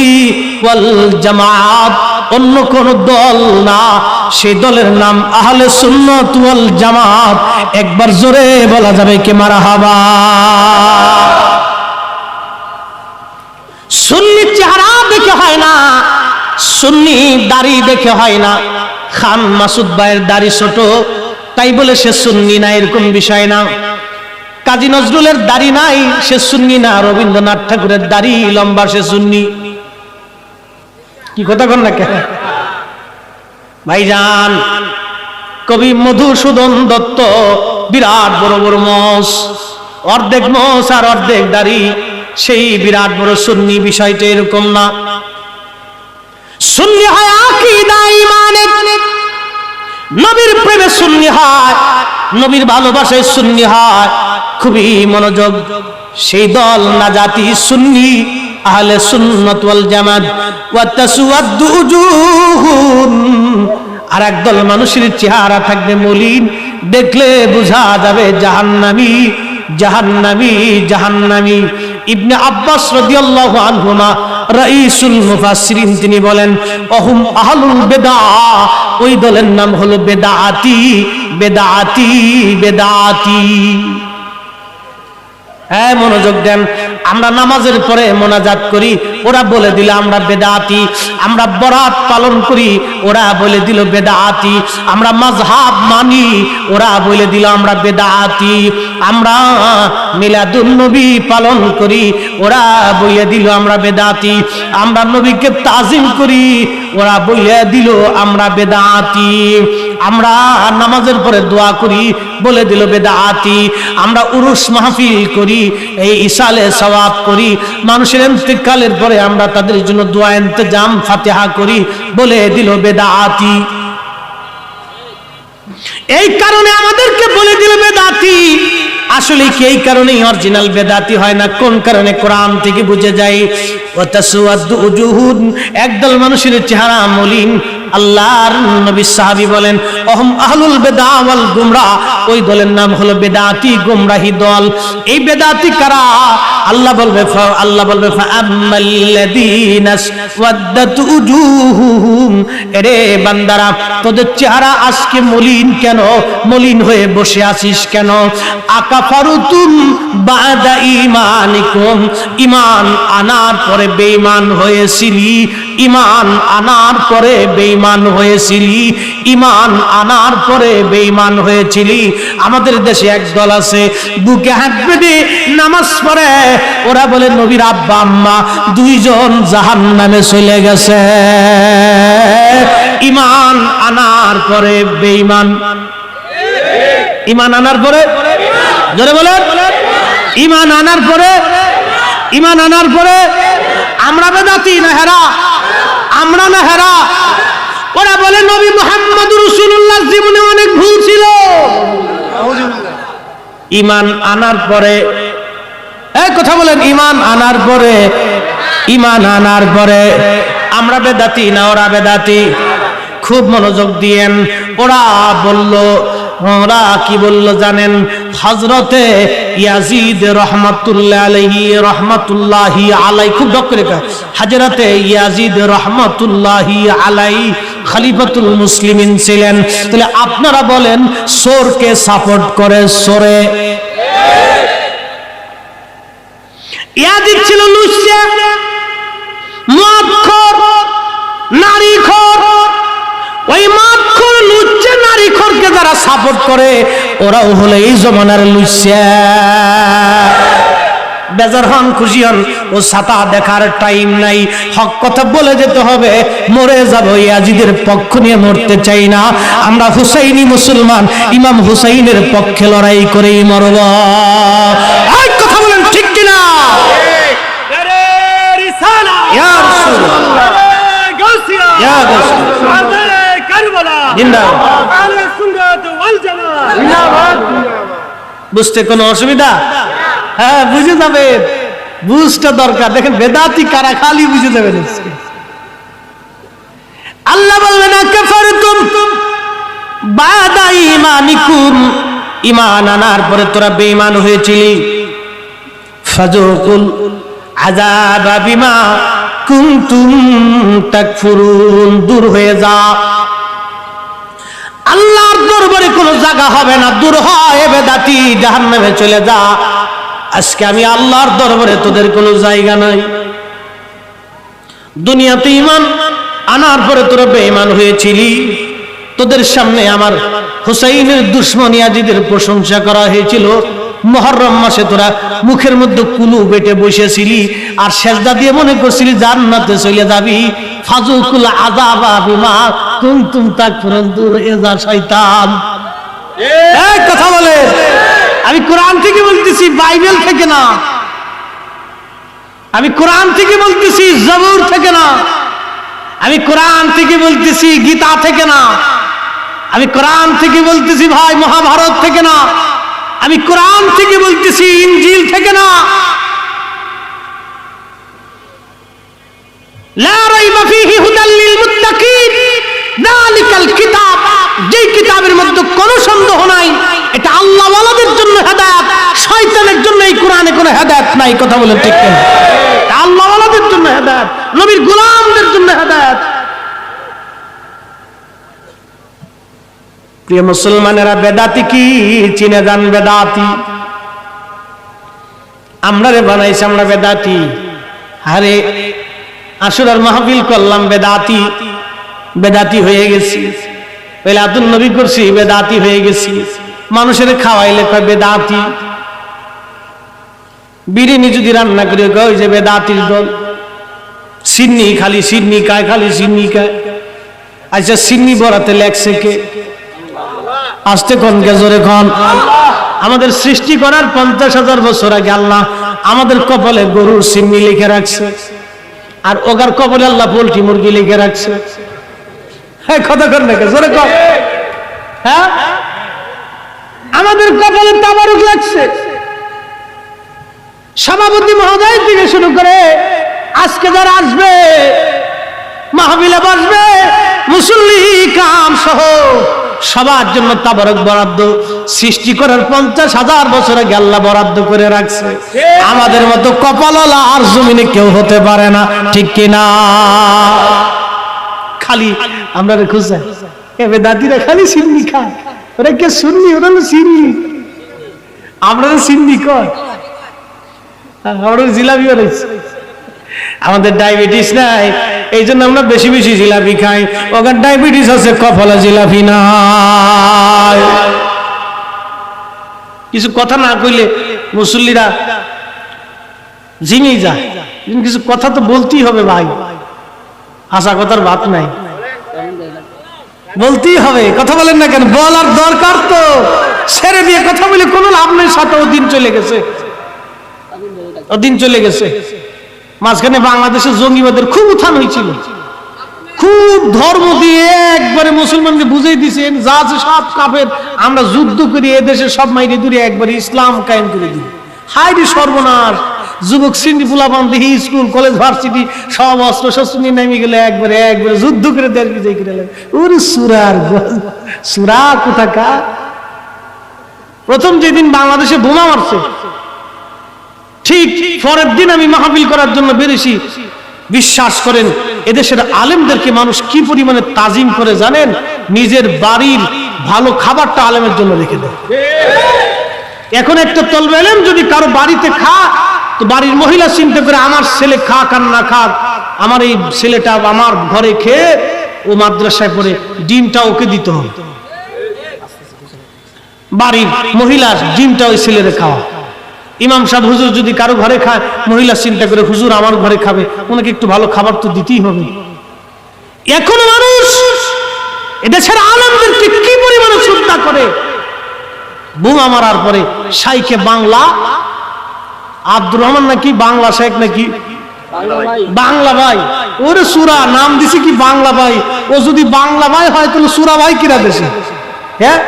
ওয়াল জামাত। অন্য কোন দল না, সেই দলের নাম আহলে সুন্নাত ওয়াল জামাত। একবার জোরে বলা যাবে কি মারহাবা? সুন্নি চেহারা দেখে হয় না, সুন্নি দাড়ি দেখে হয় না। খান মাসুদ ভাইয়ের দাড়ি ছোট তাই বলে সে সুন্নি না, এরকম বিষয় না। কাজী নজরুলের দাড়ি নাই, সে সুন্নি না। রবীন্দ্রনাথ ঠাকুরের দাড়ি লম্বা, সে সুন্নি। কি কথা কন না কেন ভাইজান? কবি মধুসূদন দত্ত বিরাট বড় বড় মোষ, অর্ধেক মোষ আর অর্ধেক দাড়ি, সেই বিরাট বড় সুন্নি। বিষয়টা এরকম না। সুন্নি হয় আকীদা, ঈমানে, নবীর প্রেমে সুন্নি হয়, নবীর ভালোবাসায় সুন্নি হয়। খুবই মনোযোগ, সেই দল নাজাতি সুন্নি আহলে সুন্নাত ওয়াল জামাত। ওয়া তাসওয়াদ্দু উজুহুন, আর একদল মানুষের চেহারা থাকবে মলিন, দেখলে বোঝা যাবে জাহান্নামী, জাহান্নামী, জাহান্নামী। ইবনে আব্বাস রাদিয়াল্লাহু আনহুমা রাইসুল মুফাসসিরিন তিনি বলেন অহুম আহলুল বিদআ, ওই দলের নাম হলো বেদাতি বেদাতি বেদাতি। হ্যাঁ, মনোযোগ দেন। আমরা নামাজের পরে মোনাজাত করি, ওরা বলে দিল আমরা বেদাতি। আমরা বরাত পালন করি, ওরা বলে দিল বেদাতি। আমরা মাযহাব মানি, ওরা বলে দিল আমরা বেদাতি। আমরা মিলাদুন নবী পালন করি, ওরা বলে দিল আমরা বেদাতি। আমরা নবীকে তাজিম করি, ওরা বলে দিল আমরা বেদাতি। আমরা নামাজের পরে দোয়া করি, বলে দিল বেদাতি। আমরা উরুস মাহফিল করি, এই ইসালে সওয়াব করি, মানুষের ইন্তেকালের পরে আমরা তাদের জন্য দোয়া ইন্তজাম ফাতিহা করি, বলে দিল বেদাতি। এই কারণে আমাদেরকে বলে দিল বেদাতি। আসলে কি এই কারণেই অরিজিনাল বেদাতি হয় না? কোন কারণে? কোরআন থেকে বুঝে যায়। ওয়া তাসওয়াদু উজুহুন, একদল মানুষের চেহারা মলিন। আল্লাহর নবী সাহাবী বলেন অহম আহলুল বিদআ ওয়াল গুমরাহ, ওই দলের নাম হলো বেদাতি, গুমরাহি দল। এই বেদাতি কারা? আল্লাহ বলবে ফাআম্মাল্লাযীনা ওয়াদ্দাত উজুহুহুম, এরে বান্দারা তোদের চেহারা আজকে মলিন কেন? মলিন হয়ে বসে আছিস কেন? আকাফারতুম বাদা ঈমানিকুম, ঈমান আনার পরে বেঈমান হয়েছিলি, ঈমান আনার পরে বেঈমান হয়েছিলি, ঈমান আনার পরে বেঈমান হয়েছিলি। আমাদের দেশে এক দল আছে, বুকে হাত বেঁধে নামাজ পড়ে, ওরা বলে নবীর আব্বা আম্মা দুইজন জাহান্নামে চলে গেছে। ঈমান আনার পরে বেঈমান। ঈমান আনার পরে, জোরে বলেন, ঈমান আনার পরে, ঈমান আনার পরে আমরা বেদাতি না হেরা? আমরা না হেরা? ওরা বলে নবী মুহাম্মদুর রাসূলুল্লাহ জীবনে অনেক ভুল ছিল। ঈমান আনার পরে, এই কথা বলেন, ঈমান আনার পরে, ঈমান আনার পরে আমরা বেদাতি না ওরা বেদাতি? খুব মনোযোগ দিয়েন। ওরা বলল, ওরা কি বলল জানেন? হযরতে ইয়াজিদ রহমাতুল্লাহি আলাইহি, খুব দক্ষ রেখা, হযরতে ইয়াজিদ রহমাতুল্লাহি আলাইহি খলিফাতুল মুসলিমিন ছিলেন। তাহলে আপনারা বলেন চোরকে সাপোর্ট করে চোরে? ইয়াজিদ ছিল লুচ্চা, মদখোর, নারীখোর। ওই মদখোর, লুচ্চা, নারীখোরকে যারা সাপোর্ট করে ওরাও হলো এই জমানার লুচ্চা। বেজার হন, খুশি হন, ও ছাতা দেখার টাইম নাই। হক কথা বলে যেতে হবে। মরে যাব, ইয়াজিদের পক্ষ নিয়ে মরতে চাই না। আমরা হুসাইনি মুসলমান, ইমাম হুসাইনের পক্ষে লড়াই করেই মরব। এই কথা বলেন ঠিক কিনা? ইয়া রাসূলুল্লাহ, ইয়া রাসূলুল্লাহ, বুঝতে কোনো অসুবিধা? হ্যাঁ, বুঝে যাবে, বুঝটা দরকার। দেখেন বেদাতি কারা, খালি বুঝে যাবেন। আল্লাহ বলবেন কাফারতুম বাদা ঈমানিকুম, ঈমান আনার পরে তোরা বেঈমান হয়েছিলি। ফাযুকুল আযাবা বিমা কুনতুম তাকফুরুন, দূর হয়ে যা। আল্লাহর দরবারে কোনো জায়গা হবে না, দূর হয় বেদাতি, জাহান্নামে চলে যা। আজকে আমি আল্লাহর দরবারে তোদের কোনো জায়গা নাই। দুনিয়াতে ঈমান আনার পরে তোরা বেঈমান হয়েছিলি। তোদের সামনে আমার হুসাইনের দুশমন ইয়াজিদের প্রশংসা করা হয়েছিল। মুহররম মাসে তোরা মুখের মধ্যে কুলু বেটে বসেছিলি আর সেজদা দিয়ে মনে করছিলি জান্নাতে চলে যাবি। ফাযুকুল আযাবা বিমা কুনতুম তাকফুরুন, দূর হয়ে যা শয়তান। এই কথা বলে, আমি কোরআন থেকে বলতেছি, বাইবেল থেকে না। আমি কোরআন থেকে বলতেছি, জবুর থেকে না। আমি কোরআন থেকে বলতেছি, গীতা থেকে না। আমি কোরআন থেকে বলতেছি ভাই, মহাভারত থেকে না। আমি কোরআন থেকে বলতেছি, ইনজিল থেকে না। লা রাইবা ফীহি হুদাল লিল মুত্তাকিন, যালিকাল কিতাব, যেই কিতাবের মধ্যে কোনো সন্দেহ নাই এটা আল্লাহ ওয়ালাদের জন্য হেদায়েত, শয়তানের জন্য এই কোরআনে কোনো হেদায়েত নাই। কথা বলেন ঠিক কিনা? আল্লাহ ওয়ালাদের জন্য হেদায়েত, নবীর গোলামদের জন্য হেদায়েত। প্রিয় মুসলমানেরা, বেদাতি কি চিনে যান? বেদাতি আমরা রে বানাইছি, আমরা বেদাতি। আরে আশুরার মাহফিল করলাম, বেদাতি বেদাতি হয়ে গেছি। মিলাদুন নবী করছি, বেদাতি হয়ে গেছি। মানুষের খাওয়াইলে কয় বেদাতি। বিরিয়ানি যদি রান্না করে কয় যে বেদাতির দল। সিন্নি খালি সিন্নি খায়, খালি সিন্নি খায়। আচ্ছা, সিন্নি বরাতে লেখছে কে? আসতে কোন কে? জোরে কোন? আমাদের সৃষ্টি করার 50,000 বছর আগে আল্লাহ আমাদের কপালে গরুর সিন্নি লিখে রাখছে, আর ওগার কপালে আল্লাহ পোল্ট্রি মুরগি লিখে রাখছে। হ্যাঁ, কথা কর না কে? জোরে কর। হ্যাঁ, আমাদের কপালে তাবারুক লাগছে। সভাপতি মহোদয় থেকে শুরু করে আজকে যারা আসবে, মাহফিলে বসবে, মুসল্লি কাম সহ সবার জন্য তাবারক বরাদ্দ সৃষ্টি করার 50,000 বছর আগে আল্লাহ বরাদ্দ করে রাখছে। আমাদের মতো কপালওয়ালা আর জমিনে কেউ হতে পারে না, ঠিক কিনা? খালি আমরা খুঁজে এবার দাদিরা খালি সিন্নি খায়, ওরা কে শুননি? ওরা সিন্নি, আমরা সিন্নি কর, আমরা জিলাপি বানাইছি। আমাদের ডায়াবেটিস নাই, এই জন্য আমরা বেশি বেশি জিলাপি খাই। ওখানে ডায়াবেটিস আছে, কপালে জিলাপি নাই। কিছু কথা না কইলে মুসল্লিরা ঝিঙে যায়। কিছু কথা তো বলতেই হবে ভাই, আশা কথার বাত নাই, বলতেই হবে। কথা বলেন না কেন? বলার দরকার তো। ছেড়ে দিয়ে কথা বলে কোনো লাভ নেই। সাথে দিন চলে গেছে, দিন চলে গেছে। মাঝখানে বাংলাদেশে জঙ্গিবাদের খুব উত্থান হয়েছিল, খুব ধর্ম দিয়ে একবারে মুসলমানকে বুঝিয়ে দিয়েছেন যা আছে সব কাফের, আমরা যুদ্ধ করি এদেশে সব মাইরে দূরে একবারে ইসলাম কায়েম করে দিই। হায় রে সর্বনাশ! যুবক শ্রেণী পোলাপান দেখি স্কুল কলেজ ভার্সিটি সব অস্ত্র শস্ত্র নিয়ে নেমে গেলে একবারে একবারে যুদ্ধ করে দেশ বিজয় করে গেলেন। ওরে সুরার সুরা কোথাকার! প্রথম যেদিন বাংলাদেশে বোমা মারছে, ঠিক পরের দিন আমি মাহফিল করার জন্য বেরিয়েছি। বিশ্বাস করেন, এদেশের আলেমদেরকে মানুষ কি পরিমাণে তাজিম করে জানেন? নিজের বাড়ির ভালো খাবারটা আলেমের জন্য রেখে দেয়। এখন একটা তলবে আলেম যদি কারো বাড়িতে খা, তো বাড়ির মহিলা চিন্তা করে আমার ছেলে খাক আর না খাক, আমার এই ছেলেটা আমার ঘরে খেয়ে ও মাদ্রাসায় পড়ে, ডিমটা ওকে দিতে হবে। বাড়ির মহিলার ডিমটা ওই ছেলেরে খাওয়া। ইমাম সাহেব হুজুর যদি কারো ঘরে খায়, মহিলা চিন্তা করে হুজুর আমার ঘরে খাবে, ওনাকে একটু ভালো খাবার তো দিতেই হবে। এখন মানুষ এদেশের আলেমদেরকে কি পরিমাণে শ্রদ্ধা করে! বোমা মারার পরে শাইখে বাংলা আব্দুর রহমান নাকি বাংলা শেখ নাকি বাংলা ভাই, ওরে সুরা নাম দিছে কি বাংলা ভাই। ও যদি বাংলা ভাই হয় তাহলে সুরা ভাই কিরা দেশে? হ্যাঁ,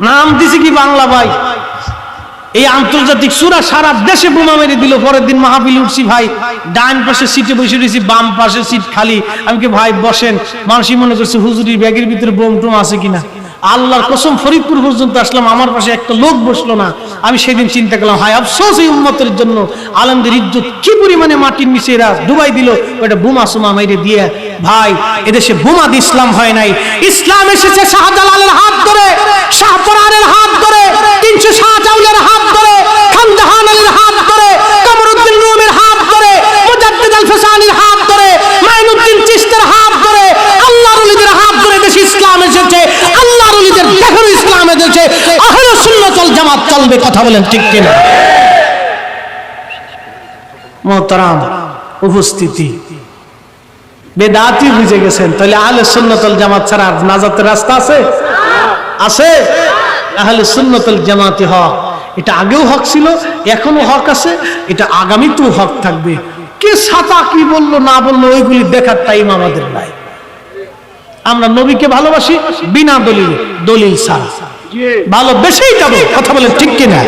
নাম দিছে কি বাংলা ভাই। এই আন্তর্জাতিক সুরা সারা দেশে বোমা মেরে দিল। পরের দিন মাহফিল উঠছি ভাই, ডান পাশে সিটে বসে রয়েছি, বাম পাশে সিট খালি। আমি কি ভাই বসেন, মানুষই মনে করছে হুজুরির ব্যাগের ভিতরে বোম টোম আছে কিনা। আল্লাহর কসম ফরিদপুর পর্যন্ত আসলাম, আমার পাশে একটা লোক বসলো না। আমি সেদিন চিন্তা করলাম, হায় আফসোস এই উম্মতের জন্য, আলেমদের ইজ্জত কি পরিমাণে মাটির নিচে এরা ডুবাই দিল। ওটা বোমা সোমা মেরে দিয়ে। ভাই, এদেশে বোমা দিয়ে ইসলাম হয় নাই। ইসলাম এসেছে শাহজালালের হাত ধরে, শাহপরানের হাত ধরে, 300 শাহজাউলের হাত ধরে, খানজাহান আলীর হাত ধরে, কমরউদ্দিন রুমের হাত ধরে, মুজাদ্দিদ আল ফসানির হাত ধরে, মাইনুদ্দিন চিশতির হাত ধরে, আল্লাহর ওলিদের হাত ধরে দেশে ইসলাম এসেছে। আল্লাহর ওলিদের দেখো ইসলাম এসেছে। আহলে সুন্নাত ওয়াল জামাত চলবে। কথা বলেন ঠিক কিনা? মুহতারাম উপস্থিতি, বেদাতি বুঝে গেছেন, তাহলে আহলে সুন্নাত ওয়াল জামাত ছাড়া নাজাতের রাস্তা আছে? আছে। আহলে সুন্নাত ওয়াল জামাতি হক, এটা আগেও হক ছিল, এখনো হক আছে, এটা আগামীতেও হক থাকবে। কে ছাতা কি বললো না বললো ওইগুলি দেখার টাইম আমাদের নাই। আমরা নবীকে ভালোবাসি বিনা দলিল, দলিল ছাড়া ভালোবেসেই যাবো। কথা বলেন ঠিক কিনা?